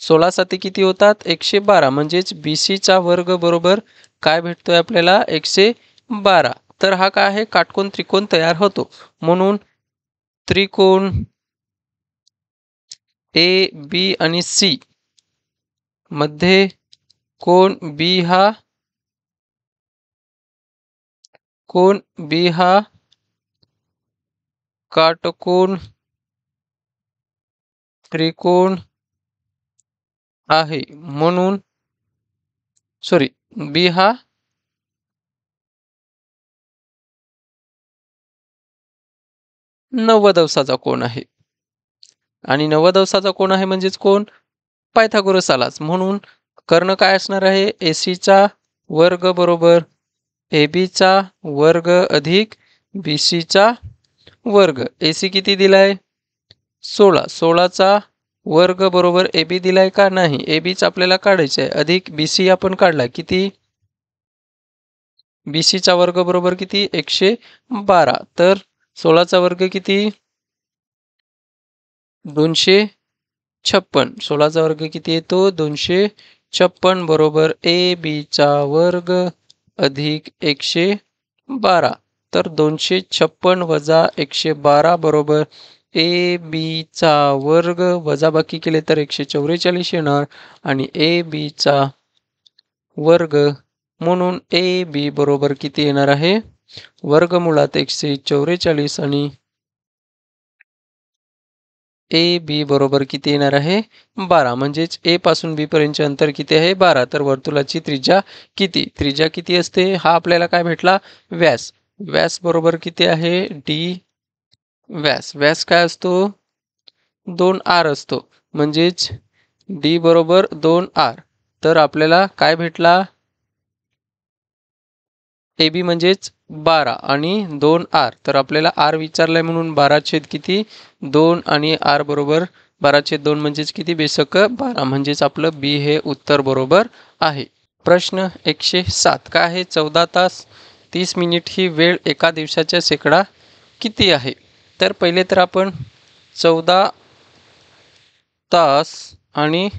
16 7 किती होतात, 112. म्हणजेच बी सीचा वर्ग बरोबर काय भेटतोय आपल्याला, 112. तर हा काय आहे, काटकोन त्रिकोण तयार होतो. म्हणून त्रिकोण ए बी आणि सी मध्ये कोण बी हा काटकोन त्रिकोण आहे. म्हणून बी हा 90 अंशाचा कोण आहे. आणि 90 अंशाचा कोण आहे म्हणजेच कोण, पायथागोरस आलाच. म्हणून कर्ण काय असणार आहे, ए सीचा वर्ग बरोबर ए बीचा वर्ग अधिक बी सीचा वर्ग. ए सी किती दिलाय, 16. 16चा वर्ग बरोबर ए बी दिलाय का, नाही. ए बीच आपल्याला काढायचं आहे, अधिक बी सी आपण काढला, किती, बी सीचा वर्ग बरोबर किती, 112. तर 16चा वर्ग किती, 256. 16चा वर्ग किती येतो, 256 बरोबर ए बीचा वर्ग अधिक 112. तर 256 वजा 112 बरोबर ए बीचा वर्ग, वजाबाकी केले तर 144 येणार आणि ए बीचा वर्ग. म्हणून ए बी बरोबर किती येणार आहे, वर्गमुळात 144 आणि ए बी बरोबर किती येणार आहे, 12. म्हणजेच ए पासून बी पर्यंतचे अंतर किती आहे, 12. तर वर्तुळाची त्रिज्या किती, त्रिज्या किती असते, हा आपल्याला काय भेटला, व्यास. व्यास बरोबर किती आहे, डी व्यास. व्यास काय असतो, 2r असतो. म्हणजेच डी बरोबर 2r. तर आपल्याला काय भेटला, ए बी म्हणजेच 12 आणि 2r. तर आपल्याला r विचारलाय म्हणून 12 छेद किती 2 आणि r बरोबर 12/2 म्हणजेच किती बेसक 12 म्हणजेच आपलं बी हे उत्तर बरोबर आहे. प्रश्न 107 काय आहे 14 तास 30 मिनिट ही वेळ एका दिवसाच्या शेकडा किती आहे. तर पहिले तर आपण 14 तास आणि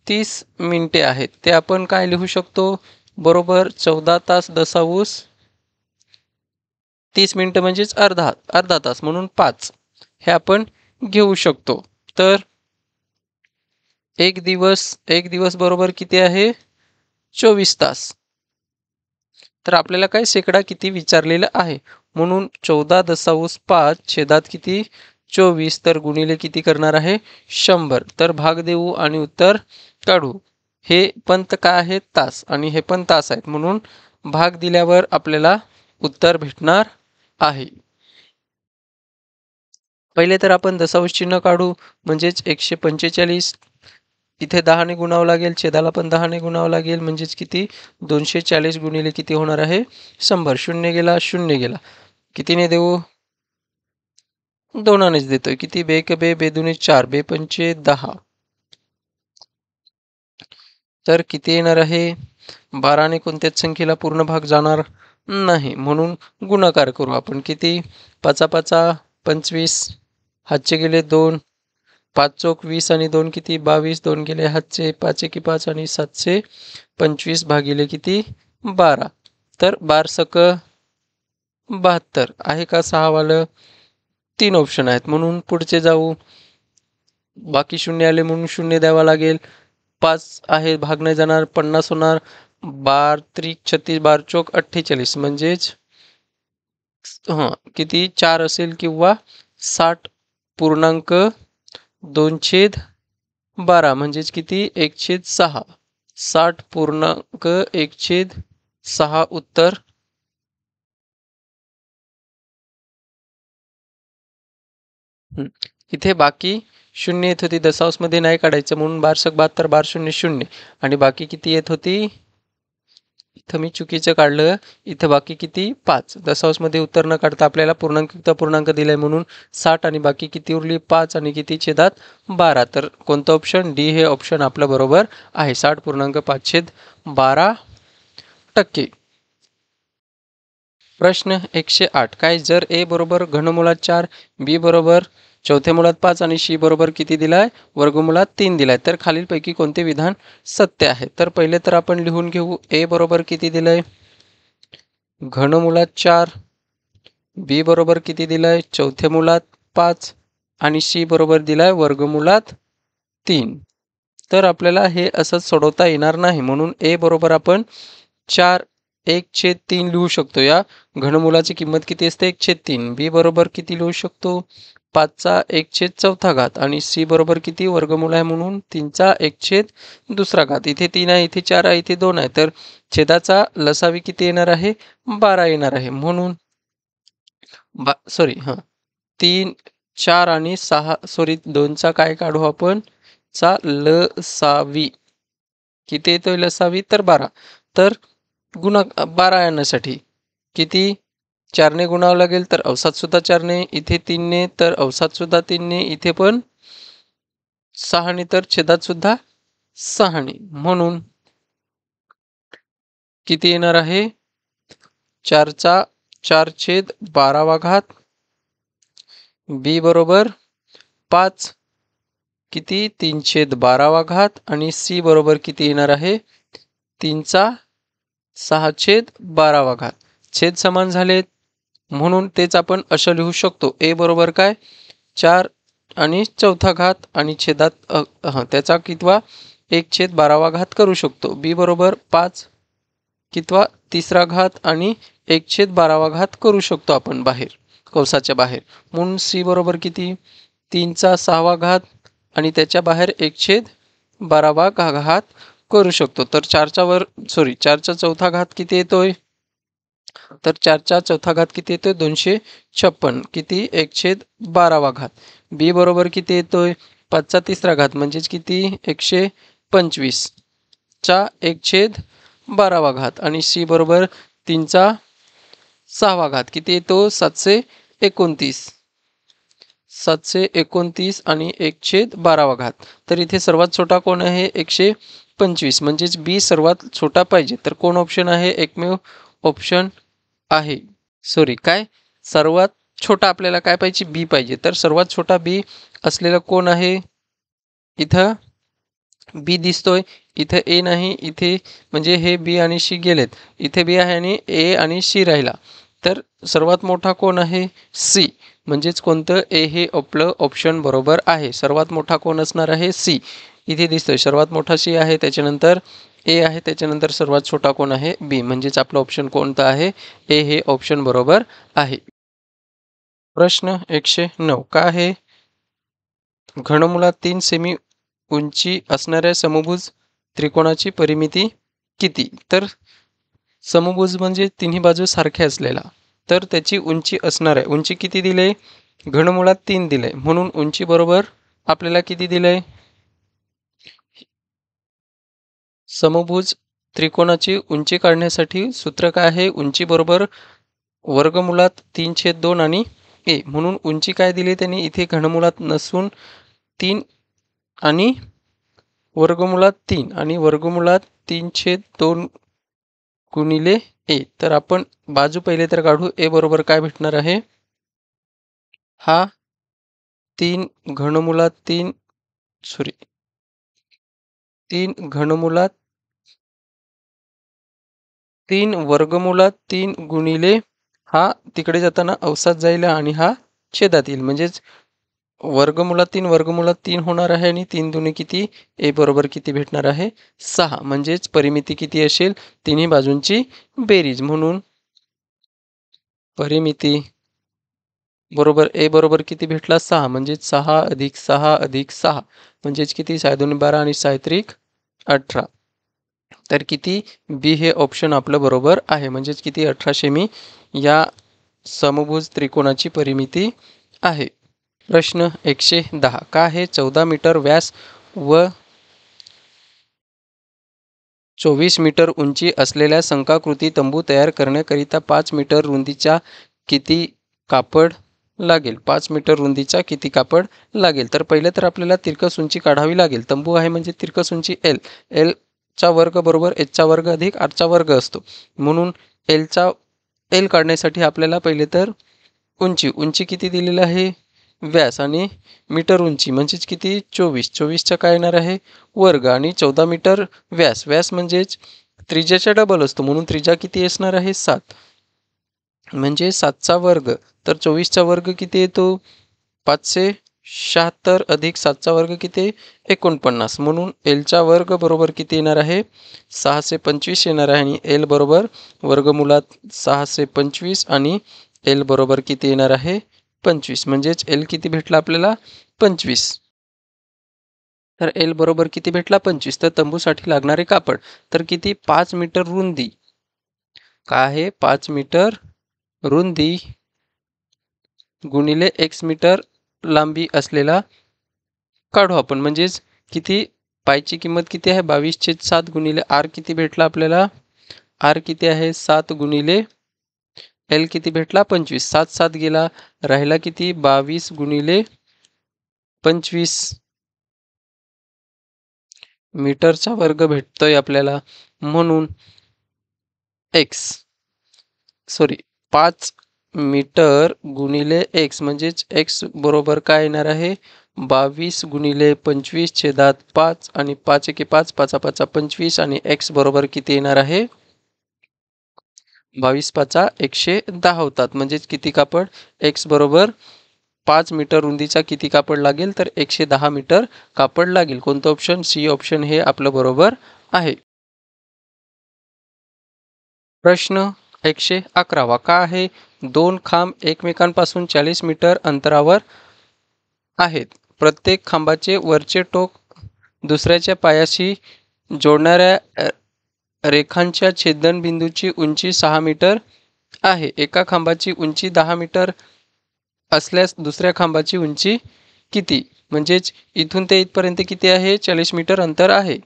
30 मिनिटे आहेत ते आपण काय लिहू शकतो बरोबर 14 तास 10 30 मिनिटं म्हणजेच अर्धा तास म्हणून 5 हे आपण घेऊ शकतो. तर एक दिवस बरोबर किती आहे 24 तास. तर आपल्याला काय शेकडा किती विचारलेलं आहे म्हणून 14.5 छेदात किती 24 तर गुणिले किती करणार आहे 100. तर भाग देऊ आणि उत्तर काढू. हे पण काय आहे तास आणि हे पण तास आहेत म्हणून भाग दिल्यावर आपल्याला उत्तर भेटणार आहे. पहिले तर आपण दशांश चिन्ह काढू म्हणजेच 145 इथे 10 ने गुणावं लागेल छेदाला पण 10 ने गुणावं लागेल म्हणजेच किती 240 गुणिले किती होणार आहे 100. शून्य गेला कितीने देऊ 2नेच देतोय किती बे दुने 4 बे पंचे 10. तर किती येणार आहे 12 ने कोणत्याच संख्येला पूर्ण भाग जाणार नाही म्हणून गुणाकार करू आपण किती 5 5 25 हातचे गेले 2 5 चौक 20 आणि 2 किती 22 2 गेले हातचे 5 एकी 5 आणि 725 भागिले किती 12 तर 12 72 आहे का 6 वालं 3 ऑप्शन आहेत म्हणून पुढचे जाऊ. बाकी शून्य आले म्हणून शून्य द्यावा लागेल 5 आहे भाग नाही जाणार 50 होणार 12 त्रिक 36 12 चौक 48 म्हणजेच किती 4 असेल किंवा 60.2/12 म्हणजेच किती 1/6 60.1/6 उत्तर इथे बाकी शून्य येत होती दशांशमध्ये नाही काढायचं म्हणून 1272 12 0 आणि बाकी किती येत होती इथं मी चुकीचं काढलं इथं बाकी किती 5 दशांशमध्ये उत्तर न काढता आपल्याला पूर्णांक दिलाय म्हणून 60 आणि बाकी किती उरली 5 आणि किती छेदात 12 तर कोणतं ऑप्शन डी हे ऑप्शन आपलं बरोबर आहे 60.5/12%. प्रश्न 108 काय जर ए बरोबर घनमुळात 4 बी बरोबर चौथ्या मुळात 5 आणि शी बरोबर किती दिलाय वर्गमुळात 3 दिलाय तर खालीलपैकी कोणते विधान सत्य आहे. तर पहिले तर आपण लिहून घेऊ ए बरोबर किती दिलंय घनमुळात 4 बी बरोबर किती दिलाय चौथ्या मुळात 5 आणि शी बरोबर दिलाय वर्गमुळात 3. तर आपल्याला हे असं सोडवता येणार नाही म्हणून ए बरोबर आपण 4 1/3 लिहू शकतो. या घनमुलाची किंमत किती असते 1/3. बी बरोबर किती लिहू शकतो 5चा 1/4 आणि सी बरोबर किती वर्गमूल आहे म्हणून 3चा 1/2. इथे 3 आहे इथे 4 आहे इथे 2 आहे तर छेदाचा लसावी किती येणार आहे 12 येणार आहे म्हणून 3 4 आणि 6 2चा काय काढू आपण चा लसावी किती येतोय लसावी तर 12 तर गुणा 12 येण्यासाठी किती 4 ने गुणावं लागेल तर अवसात सुद्धा 4 ने इथे 3 ने तर अवसात सुद्धा 3 ने इथे पण 6 ने तर छेदात सुद्धा 6 ने म्हणून किती येणार आहे 4चा 4/12 बी बरोबर 5 किती 3/12 आणि सी बरोबर किती येणार आहे 3चा 6/12. छेद समान झालेत म्हणून तेच आपण असं लिहू शकतो ए बरोबर काय 4 आणि 4 आणि छेदात त्याचा कितवा 1/12 करू शकतो. बी बरोबर 5 कितवा 3 आणि 1/12 करू शकतो आपण बाहेर कौसाच्या बाहेर म्हणून सी बरोबर किती 3चा 6 आणि त्याच्या बाहेर 1/12 करू शकतो. तर 4चा 4 किती येतोय तर 4चा 4 किती येतोय 256 किती 1/12. बी बरोबर किती येतोय 5चा 3 म्हणजेच किती 125 चा 1/12 आणि सी बरोबर 3चा 6वा घात किती येतो 729. 729 आणि 1/12वा घात. तर इथे सर्वात छोटा कोण आहे 125 म्हणजेच बी सर्वात छोटा पाहिजे. तर कोण ऑप्शन आहे एकमेव ऑप्शन आहे. सॉरी काय सर्वात छोटा आपल्याला काय पाहिजे बी पाहिजे. तर सर्वात छोटा बी असलेला कोण आहे इथं बी दिसतोय. इथे ए नाही इथे म्हणजे हे बी आणि सी गेलेत. इथे बी आहे आणि ए आणि सी राहिला. तर सर्वात मोठा कोण आहे सी म्हणजेच कोणतं ए हे आपलं ऑप्शन बरोबर आहे. सर्वात मोठा कोण असणार आहे सी. इथे दिसतोय सर्वात मोठा सी आहे त्याच्यानंतर ए आहे त्याच्यानंतर सर्वात छोटा कोण आहे बी म्हणजेच आपलं ऑप्शन कोणतं आहे ए हे ऑप्शन बरोबर आहे. प्रश्न 109 काय आहे घनमुळात 3 सेमी उंची असणाऱ्या समभुज त्रिकोणाची परिमिती किती. तर समभुज म्हणजे तिन्ही बाजू सारख्या असलेला. तर त्याची उंची असणार आहे. उंची किती दिले घनमुळात 3 दिले म्हणून उंची बरोबर आपल्याला किती दिले समभुज त्रिकोणाची उंची काढण्यासाठी सूत्र काय आहे उंची बरोबर वर्गमुळात 3/2 आणि ए म्हणून उंची काय दिली त्यांनी इथे घनमुळात नसून 3 आणि वर्गमुळात 3 आणि वर्गमुळात 3/2 गुणिले ए. तर आपण बाजू पहिले तर काढू. ए बरोबर काय भेटणार आहे हा 3 घनमुळात 3 सॉरी 3 घनमुळात 3 वर्गमुळात 3 गुणिले हा तिकडे जाताना अवसात जाईल आणि हा छेदात येईल म्हणजेच वर्गमुळात 3 वर्गमुळात 3 होणार आहे आणि 3 दुने किती ए बरोबर किती भेटणार आहे 6 म्हणजेच परिमिती किती असेल तिन्ही बाजूंची बेरीज म्हणून परिमिती बरोबर ए बरोबर किती भेटला 6 म्हणजेच 6 अधिक 6 अधिक 6 म्हणजेच किती 6 2 12 आणि 6 त्रिक 18. तर किती बी हे ऑप्शन आपलं बरोबर आहे म्हणजेच किती 18 सेमी या समभुज त्रिकोणाची परिमिती आहे. प्रश्न 110 का आहे 14 मीटर व्यास व 24 मीटर उंची असलेल्या शंखाकृती तंबू तयार करण्याकरिता 5 मीटर रुंदीचा किती कापड लागेल 5 मीटर रुंदीचा किती कापड लागेल. तर पहिले तर आपल्याला तिरकस उंची काढावी लागेल. तंबू आहे म्हणजे तिरकस उंची एल एल चा वर्ग बरोबर एचचा वर्ग अधिक आरचा वर्ग असतो म्हणून एल काढण्यासाठी आपल्याला पहिले तर उंची किती दिलेली आहे व्यास आणि मीटर उंची म्हणजेच किती 24चा काय येणार आहे वर्ग आणि 14 मीटर व्यास म्हणजेच त्रिज्याच्या डबल असतो म्हणून त्रिज्या किती असणार आहे 7 म्हणजे 7चा वर्ग. तर 24चा वर्ग किती येतो 576 अधिक 7चा वर्ग किती 49 म्हणून एलचा वर्ग बरोबर किती येणार आहे 625 येणार आहे आणि एल बरोबर वर्गमुळात 625 आणि एल बरोबर किती येणार आहे 25 म्हणजेच एल किती भेटला आपल्याला 25. तर एल बरोबर किती भेटला 25. तर तंबूसाठी लागणारे कापड तर किती 5 मीटर रुंदी काय आहे 5 मीटर रुंदी गुणिले x मीटर लांबी असलेला काढू आपण म्हणजेच किती पायची किंमत किती आहे 22/7 गुणिले आर किती भेटला आपल्याला आर किती आहे 7 गुणिले एल किती भेटला 25 7 गेला राहिला किती 22 गुणिले 25 मीटरचा वर्ग भेटतोय आपल्याला म्हणून 5 मीटर गुणिले x म्हणजेच x बरोबर काय येणार आहे 22 गुणिले 25 छेदात 5 आणि 5 एके 5 5 5 25 आणि x बरोबर किती येणार आहे 22 5 110 होतात म्हणजेच किती कापड x बरोबर 5 मीटर रुंदीचा किती कापड लागेल तर 110 मीटर कापड लागेल. कोणतं ऑप्शन सी ऑप्शन हे आपलं बरोबर आहे. प्रश्न 111 का आहे 2 खांब एकमेकांपासून 40 मीटर अंतरावर आहेत. प्रत्येक खांबाचे वरचे टोक दुसऱ्याच्या पायाशी जोडणाऱ्या रेखांच्या छेदनबिंदूची उंची 6 मीटर आहे. एका खांबाची उंची 10 मीटर असल्यास दुसऱ्या खांबाची उंची किती म्हणजेच इथून ते इथपर्यंत किती आहे 40 मीटर अंतर आहे.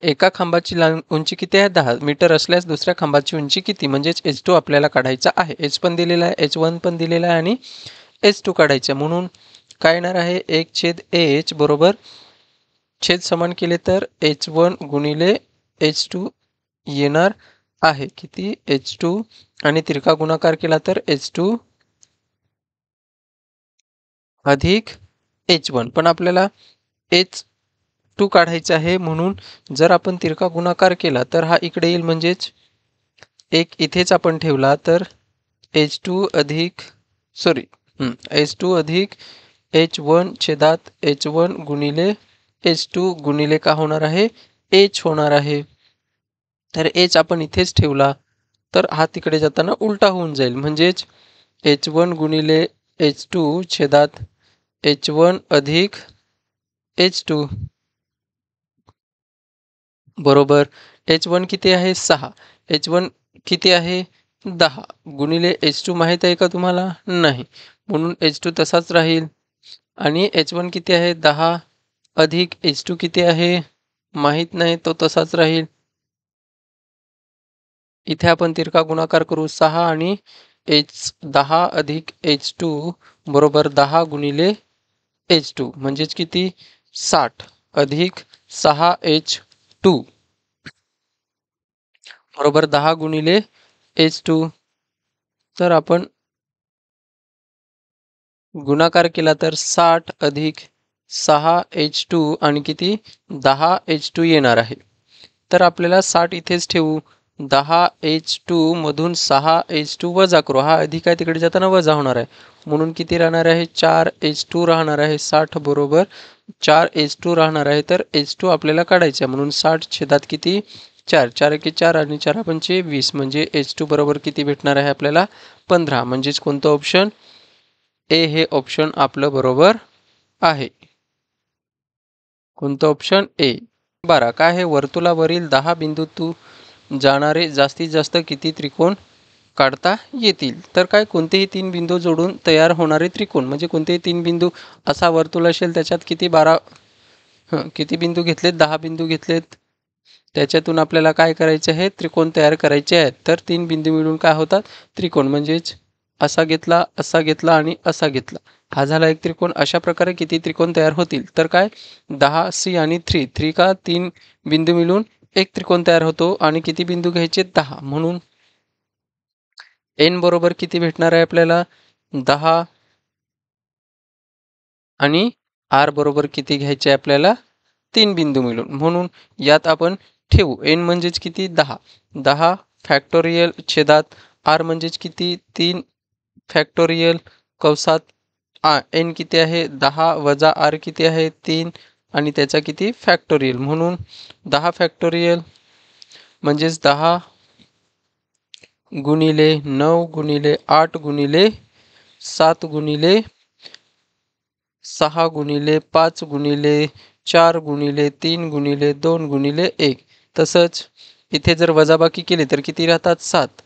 एका खांबाची उंची किती आहे 10 मीटर असल्यास दुसऱ्या खांबाची उंची किती म्हणजेच H2 आपल्याला काढायचा आहे. H पण दिलेला आहे, H1 पण दिलेला आहे आणि H2 काढायचा म्हणून काय येणार आहे 1/h बरोबर छेद समान केले तर H1 गुणिले H2 येणार आहे. किती H2 आणि तिरका गुणाकार केला तर H2 अधिक H1 पण आपल्याला H2 काढायचा आहे म्हणून जर आपण तिरका गुणाकार केला तर हा इकडे येईल म्हणजेच एक इथेच आपण ठेवला तर H2 अधिक H2 अधिक H1 छेदात H1 गुणिले H2 गुणिले का होणार आहे H होणार आहे. तर H आपण इथेच ठेवला तर हा तिकडे जाताना उलटा होऊन जाईल म्हणजेच H1 गुणिले H2 छेदात H1 अधिक H2 बरोबर H1 किती आहे 6 H1 किती आहे 10 गुणिले H2 माहीत आहे का तुम्हाला नाही म्हणून H2 तसाच राहील आणि H1 किती आहे 10 अधिक H2 किती आहे माहीत नाही तो तसाच राहील. इथे आपण तिरका गुणाकार करू 6 आणि 10 अधिक H2 बरोबर 10 गुणिले H2 म्हणजेच किती 60 अधिक 6H2 बरोबर 10 गुणिले H2 तर आपण गुणाकार केला तर 60 अधिक 6H2 आणि किती 10H2 येणार आहे. तर आपल्याला 60 इथेच ठेवू 10H2 मधून 6H2 वजा करू हा अधिक आहे तिकडे जाताना वजा होणार आहे म्हणून किती राहणार आहे 4H2 राहणार आहे 60 बरोबर 4H2 राहणार आहे तर H2 आपल्याला काढायचे आहे म्हणून 60 छेदात किती 4 4 एके 4 आणि 4 पंचे 20 म्हणजे H2 बरोबर किती भेटणार आहे आपल्याला 15 म्हणजेच कोणतं ऑप्शन ए हे ऑप्शन आपलं बरोबर आहे. कोणतं ऑप्शन ए 12 काय आहे वर्तुळावरील 10 बिंदूतून जाणारे जास्तीत जास्त किती त्रिकोण काढता येतील तर काय कोणतेही 3 बिंदू जोडून तयार होणारे त्रिकोण म्हणजे कोणतेही 3 बिंदू असा वर्तुळ असेल त्याच्यात किती 12 किती बिंदू घेतलेत 10 बिंदू घेतलेत त्याच्यातून आपल्याला काय करायचे आहे त्रिकोण तयार करायचे आहेत तर 3 बिंदू मिळून काय होतात त्रिकोण म्हणजेच असा घेतला आणि असा घेतला हा झाला एक त्रिकोण. अशा प्रकारे किती त्रिकोण तयार होतील तर काय 10 आणि 3 का 3 बिंदू मिळून एक त्रिकोण तयार होतो आणि किती बिंदू घ्यायचे 10 म्हणून n बरोबर किती भेटणार आहे आपल्याला 10 आणि r बरोबर किती घ्यायचे आपल्याला 3 बिंदू मिळून म्हणून यात आपण ठेवू n म्हणजेच किती 10 फॅक्टोरियल छेदात r म्हणजेच किती 3 फॅक्टोरियल कौसात n किती आहे 10 वजा r किती आहे 3 आणि त्याचा किती फॅक्टोरियल म्हणून 10 फॅक्टोरियल म्हणजेच 10 गुणिले 9 गुणिले 8 गुणिले 7 गुणिले 6 गुणिले 5 गुणिले 4 गुणिले 3 गुणिले 2 गुणिले 1 तसंच इथे जर वजाबाकी केली तर किती राहतात 7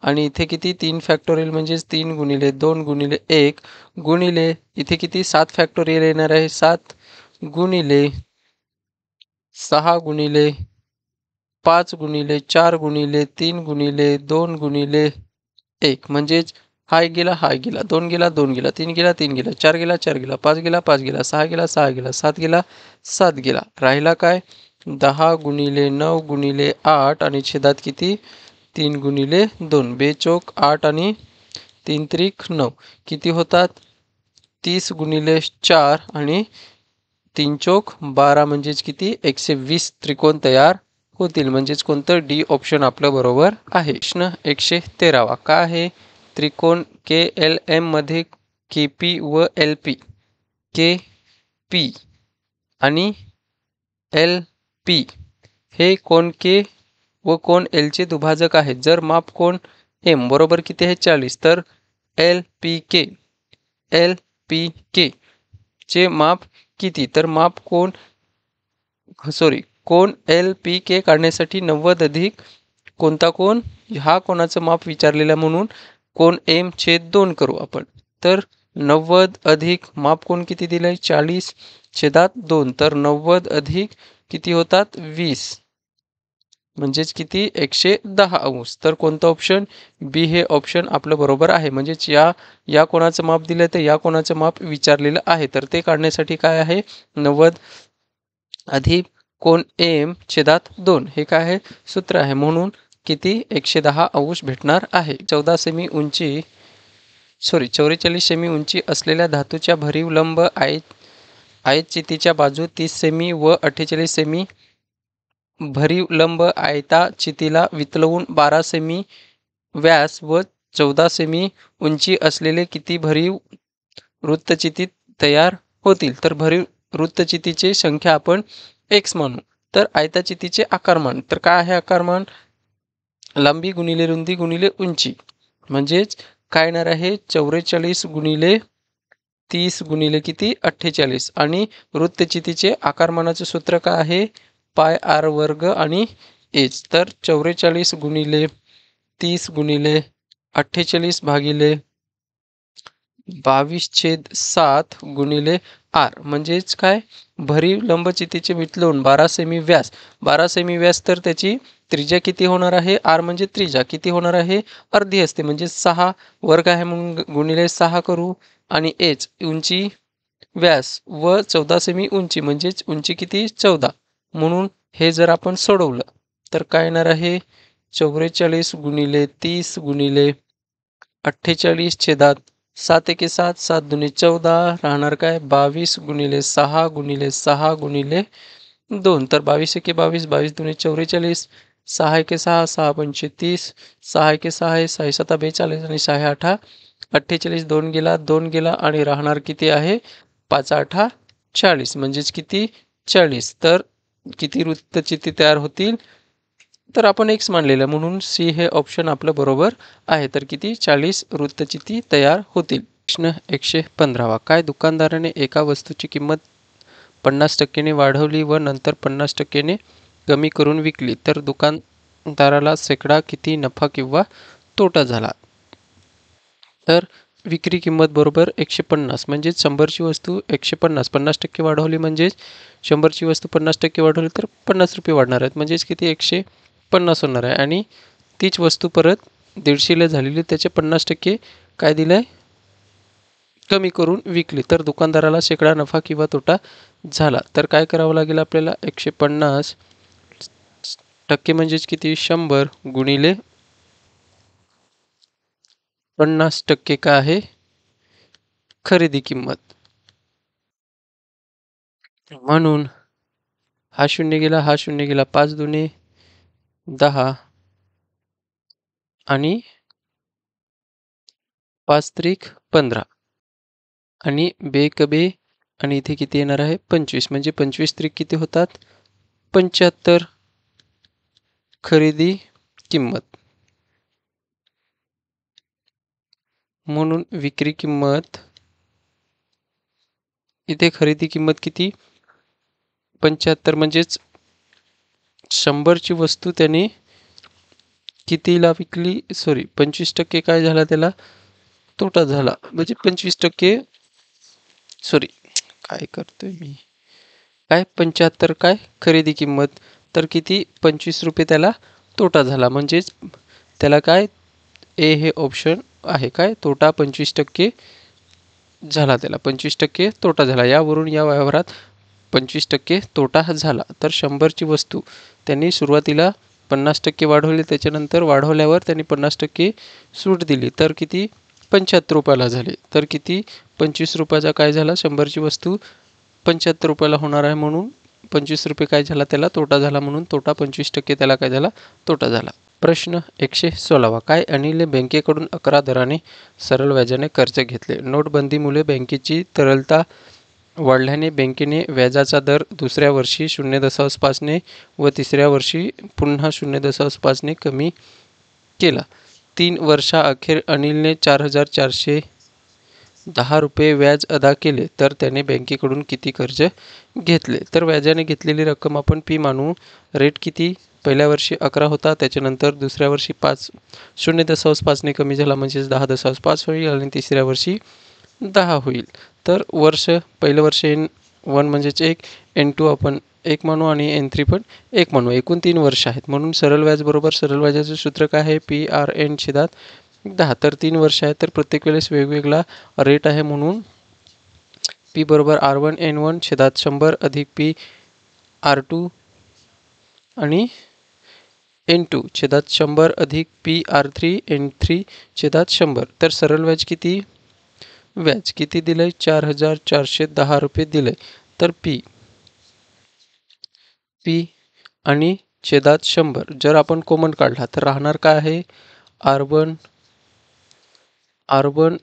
आणि इथे किती 3 फॅक्टोरियल म्हणजेच 3 गुणिले 2 गुणिले 1 गुणिले इथे किती 7 फॅक्टोरियल येणार आहे 7 गुणिले 6 गुणिले 5 गुणिले 4 गुणिले 3 गुणिले 2 गुणिले 1 म्हणजेच हा गेला 2 गेला 2 गेला 3 गेला 3 गेला 4 गेला 4 गेला 5 गेला 5 गेला 6 गेला 6 गेला 7 गेला 7 गेला राहिला काय 10 गुणिले 9 गुणिले 8 आणि छेदात किती 3 गुणिले 2 बेचोक 8 आणि 3 त्रिक 9 किती होतात 30 गुणिले 4 आणि 3 चोक 12 म्हणजेच किती 120 त्रिकोण तयार होतील म्हणजेच कोणतं डी ऑप्शन आपलं बरोबर आहे. प्रश्न 113 काय आहे त्रिकोण KLM मध्ये KP व LP KP आणि LP हे कोण K व कोण L चे दुभाजक आहेत. जर माप कोण M बरोबर किती आहे 40 तर LPK चे माप किती तर माप कोण कोण LPK काढण्यासाठी 90 अधिक कोणता कोण हा कोणाचं माप विचारलेला म्हणून कोण M छेद 2 करू आपण तर 90 अधिक माप कोण किती दिलंय 40 छेदात 2 तर 90 अधिक किती होतात 20, म्हणजेच किती 110 अंश. तर कोणतं ऑप्शन बी हे ऑप्शन आपलं बरोबर आहे. म्हणजेच या कोणाचं माप दिलं तर या कोणाचं माप विचारलेलं आहे. तर ते काढण्यासाठी काय आहे 90 अधिक कोण एम छेदात 2 हे काय आहे सूत्र आहे. म्हणून किती 110 अंश भेटणार आहे. 44 सेमी उंची असलेल्या धातूच्या भरीव लंब आयत चितीच्या बाजू 30 सेमी व 48 सेमी भरीव लंब आयता चितीला वितळवून 12 सेमी व्यास व 14 सेमी उंची असलेले किती भरीव वृत्तचिती तयार होतील. तर भरीव वृत्तचितीची संख्या आपण x मानू. तर आयताचितीचे आकारमान तर काय आहे आकारमान लांबी गुणिले रुंदी गुणिले उंची म्हणजेच काय येणार आहे 44 गुणिले 30 गुणिले किती 48 आणि वृत्तचितीचे आकारमानाचे सूत्र काय आहे पाय आर वर्ग आणि एच. तर 44 गुणिले 30 गुणिले 48 भागिले 22/7 गुणिले आर म्हणजेच काय भरीव लंबचितीचे वितळून 12 सेमी व्यास 12 सेमी व्यास तर त्याची त्रिज्या किती होणार आहे आर म्हणजे त्रिज्या किती होणार आहे अर्धी असते म्हणजे 6 वर्ग आहे म्हणून गुणिले 6 करू आणि एच उंची व्यास व 14 सेमी उंची म्हणजेच उंची किती 14 म्हणून हे जर आपण सोडवलं तर काय येणार आहे 44 गुणिले 30 गुणिले 48 छेदात 7 एके 7 7 दुने 14 राहणार काय 22 गुणिले 6 गुणिले 6 गुणिले 2 तर 22 एके 22 22 दुने 44 6 एके 6 6 पंचे 30 6 एके 6 आहे 6 7 42 आणि 6 8 48 2 गेला आणि राहणार किती आहे 5 8 40 म्हणजेच किती 40. तर किती वृत्तचिती तयार होतील तर आपण x मानलेलं म्हणून सी हे ऑप्शन आपलं बरोबर आहे. तर किती 40 वृत्तचिती तयार होतील. प्रश्न 115 काय दुकानदाराने एका वस्तूची किंमत 50% वाढवली व नंतर 50% कमी करून विकली तर दुकानदाराला शेकडा किती नफा किंवा तोटा झाला. तर विक्री किंमत बरोबर 150 म्हणजेच 100ची वस्तू 150 50% वाढवली म्हणजेच 100ची वस्तू 50% वाढवली तर 50 रुपये वाढणार आहेत म्हणजेच किती 150 होणार आहे आणि तीच वस्तू परत 150ला झालेली त्याचे 50% काय दिलंय कमी करून विकली तर दुकानदाराला शेकडा नफा किंवा तोटा झाला. तर काय करावं लागेल आपल्याला 150% म्हणजेच किती 100 गुणिले 50% काय आहे खरेदी किंमत म्हणून हा शून्य गेला 5 दुने 10 आणि 5 त्रिक 15 आणि बेकबे आणि इथे किती येणार आहे 25 म्हणजे 25 त्रिक किती होतात 75 खरेदी किंमत म्हणून विक्री किंमत इथे खरेदी किंमत किती 75 म्हणजेच 100ची वस्तू त्याने कितीला विकली 25% काय झाला त्याला तोटा झाला म्हणजे 25% काय करतोय मी काय 75 काय खरेदी किंमत तर किती 25 रुपये त्याला तोटा झाला म्हणजेच त्याला काय ए हे ऑप्शन आहे काय तोटा 25% झाला त्याला 25% तोटा झाला यावरून या व्यवहारात 25% तोटा झाला. तर 100ची वस्तू त्यांनी सुरुवातीला 50% वाढवली त्याच्यानंतर वाढवल्यावर त्यांनी 50% सूट दिली तर किती 75 रुपयाला झाले. तर किती 25 रुपयाचा काय झाला 100ची वस्तू 75 रुपयाला होणार आहे म्हणून 25 रुपये काय झाला त्याला तोटा झाला म्हणून तोटा 25% त्याला काय झाला तोटा झाला. प्रश्न 116 काय अनिलने बँकेकडून 11 दराने सरळ व्याजाने कर्ज घेतले. नोटबंदीमुळे बँकेची तरलता वाढल्याने बँकेने व्याजाचा दर दुसऱ्या वर्षी 0.5 ने व तिसऱ्या वर्षी पुन्हा 0.5 ने कमी केला. 3 वर्षाअखेर अनिलने 4,410 रुपये व्याज अदा केले तर त्याने बँकेकडून किती कर्ज घेतले. तर व्याजाने घेतलेली रक्कम आपण पी मानू. रेट किती पहिल्या वर्षी 11 होता त्याच्यानंतर दुसऱ्या वर्षी 0.5 ने कमी झाला म्हणजेच 10.5 होईल आणि तिसऱ्या वर्षी 10 होईल. तर पहिलं वर्ष N1 म्हणजेच 1 N2 आपण एक म्हणू आणि N3 पण एक म्हणू. एकूण 3 वर्ष आहेत. म्हणून सरळ व्याज बरोबर सरळ व्याजाचं सूत्र काय आहे? PRN छेदात 10. तर 3 वर्ष आहेत तर प्रत्येक वेळेस वेगवेगळा रेट आहे म्हणून P बरोबर R1N1 छेदात 100 अधिक P R2 आणि N2 छेदात 100 अधिक P R3 N3 छेदात 100. तर सरळ व्याज किती? व्याज किती दिलंय? 4,410 रुपये दिलंय. तर P आणि छेदात 100 जर आपण कॉमन काढला तर राहणार काय आहे? R1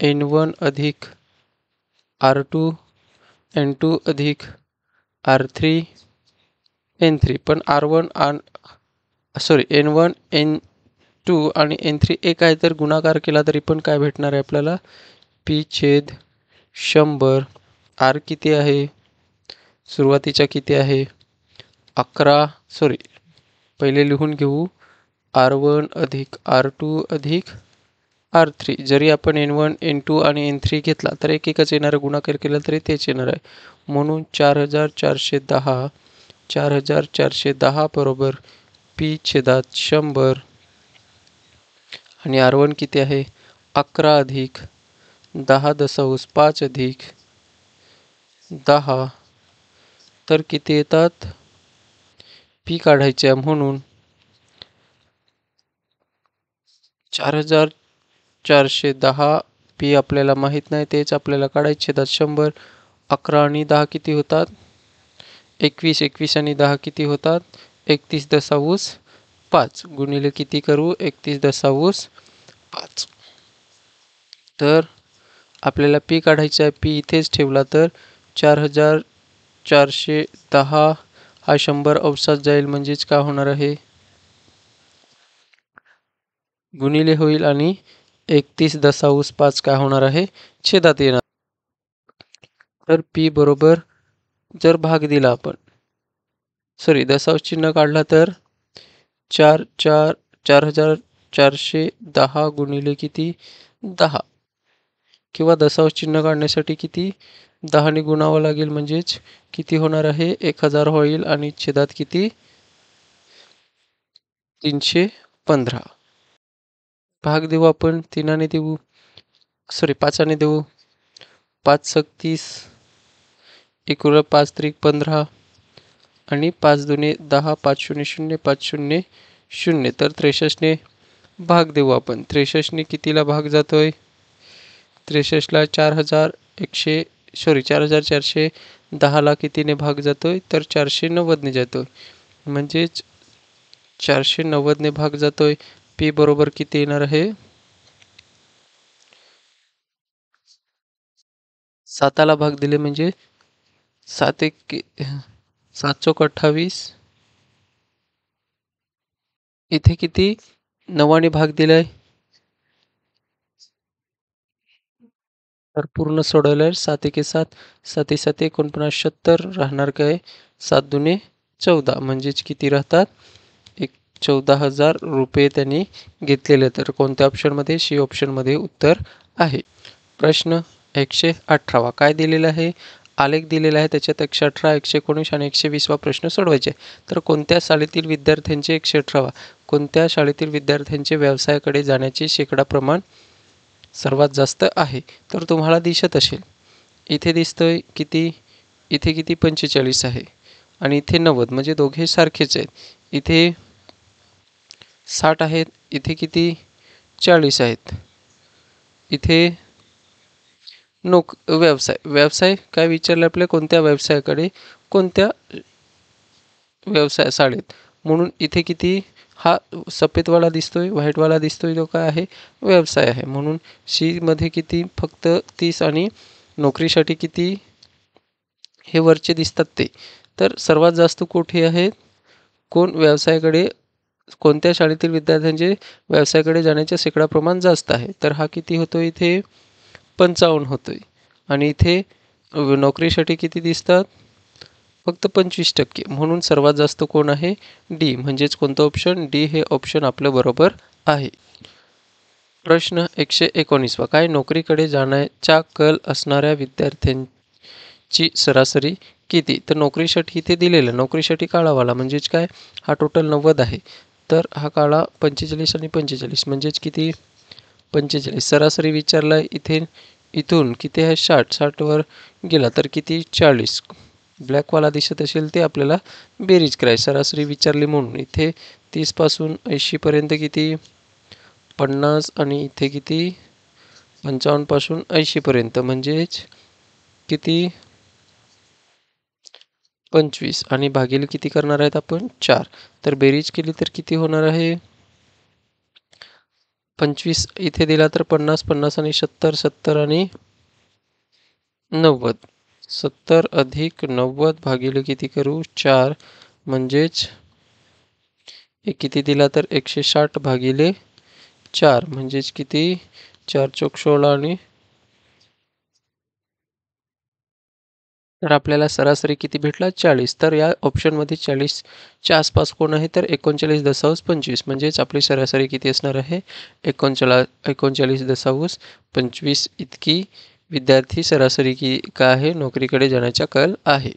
N1 अधिक R2 N2 अधिक R3 N3. पण N1 N2 आणि N3 एक आहे तर गुणाकार केला तरी पण काय भेटणार आहे आपल्याला? P छेद 100. R किती आहे? सुरुवातीचा किती आहे? 11. पहिले लिहून घेऊ. R1 अधिक R2 अधिक R3. जरी आपण N1 N2 आणि N3 घेतला तर एकच येणार आहे. गुणाकार केला तरी तेच येणार आहे. म्हणून 4,410 बरोबर P छेदात 100 आणि R1 किती आहे? 11 अधिक 10.5 अधिक 10. तर किती येतात? P काढायचे म्हणून 4,410 P आपल्याला माहीत नाही, तेच आपल्याला काढायचे. छेदात 100. 11 आणि 10 किती होतात? 21. 21 आणि 10 किती होतात? 31.5 गुणिले किती करू? 31.5. तर आपल्याला P काढायचा आहे. P इथेच ठेवला तर 4,410 हा 100 अवसात जाईल म्हणजेच काय होणार आहे? गुणिले होईल आणि 31.5 काय होणार आहे? छेदात येणार. तर P बरोबर जर भाग दिला आपण दशांश चिन्ह काढला तर 4,410 गुणिले किती? 10. किंवा दशांश चिन्ह काढण्यासाठी किती? 10 ने गुणावं लागेल म्हणजेच किती होणार आहे? 1000 होईल आणि छेदात किती? 315. भाग देऊ आपण 3 देऊ 5 देऊ. 5 × 30 एकूण 5 × 15 आणि 5 × 2 = 10. 5 0 0 5 0 0. तर 63 ने भाग देऊ आपण. 63 ने कितीला भाग जातोय? 63 ला 4,410 ला कितीने भाग जातोय? तर 490 ने जातोय. म्हणजेच 490 ने भाग जातोय. P बरोबर किती येणार आहे? 7 ला भाग दिले म्हणजे 7 चौक 28. इथे किती? 9 ने भाग दिलाय. तर पूर्ण सोडवल्यावर 7 × 7 7 × 7 49 राहणार काय? 7 × 2 = 14 म्हणजेच किती राहतात? 14,000 रुपये त्यांनी घेतलेले. तर कोणत्या ऑप्शनमध्ये? C ऑप्शनमध्ये उत्तर आहे. प्रश्न 118 काय दिलेला आहे? आलेख दिलेला आहे. त्याच्यात 118, 119 आणि 120 प्रश्न सोडवायचे. तर कोणत्या शाळेतील विद्यार्थ्यांचे 118 कोणत्या शाळेतील विद्यार्थ्यांचे व्यवसायाकडे जाण्याचे शेकडा प्रमाण सर्वात जास्त आहे? तर तुम्हाला दिसत असेल इथे दिसतोय किती? इथे किती? 45 आहे आणि इथे 90 म्हणजे दोघे सारखेच आहेत. इथे 60 आहेत. इथे किती? 40 आहेत. इथे व्यवसाय काय विचारलं आपल्या? कोणत्या व्यवसायाकडे कोणत्या व्यवसाय शाळेत. म्हणून इथे किती? हा सफेदवाला दिसतोय, व्हाईटवाला दिसतोय, तो काय आहे? व्यवसाय आहे. म्हणून C मध्ये किती? फक्त 30 आणि नोकरीसाठी किती? हे वरचे दिसतात ते. तर सर्वात जास्त कुठे आहेत? कोण व्यवसायाकडे कोणत्या शाळेतील विद्यार्थ्यांचे व्यवसायाकडे जाण्याचे शेकडा प्रमाण जास्त आहे? तर हा किती होतो? इथे 55 होतोय. आणि इथे नोकरीसाठी किती दिसतात? फक्त 25%. म्हणून सर्वात जास्त कोण आहे? D. म्हणजेच कोणतं ऑप्शन? D हे ऑप्शन आपलं बरोबर आहे. प्रश्न 119 काय? नोकरीकडे जाण्याचा कल असणाऱ्या विद्यार्थ्यांची सरासरी किती? तर नोकरीसाठी इथे दिलेलं नोकरीसाठी काळावाला म्हणजेच काय, हा टोटल 90 आहे. तर हा काळा 45 आणि 45 म्हणजेच किती? 45. सरासरी विचारला इथे, इथून किती आहे? 60. 60वर गेला तर किती? 40. ब्लॅकवाला दिसत असेल ते आपल्याला बेरीज करायची. सरासरी विचारली म्हणून इथे 30 पासून 80 पर्यंत किती? 50 आणि इथे किती? 55 पासून 80 पर्यंत म्हणजेच किती? 25 आणि भागिले किती करणार आहेत आपण? 4. तर बेरीज केली तर किती होणार आहे? 25 इथे दिला तर 50, 50 आणि 70, 70 आणि 90. 70 अधिक 90 भागिले किती करू? 4 म्हणजेच हे किती दिला तर 160 भागिले 4 म्हणजेच किती? 4 चोक 16 आणि तर आपल्याला सरासरी किती भेटला? 40. तर या ऑप्शनमध्ये 40च्या आसपास कोण आहे? तर 39.25 म्हणजेच आपली सरासरी किती असणार आहे? 39.25 इतकी विद्यार्थी सरासरी की काय आहे? नोकरीकडे जाण्याचा कल आहे.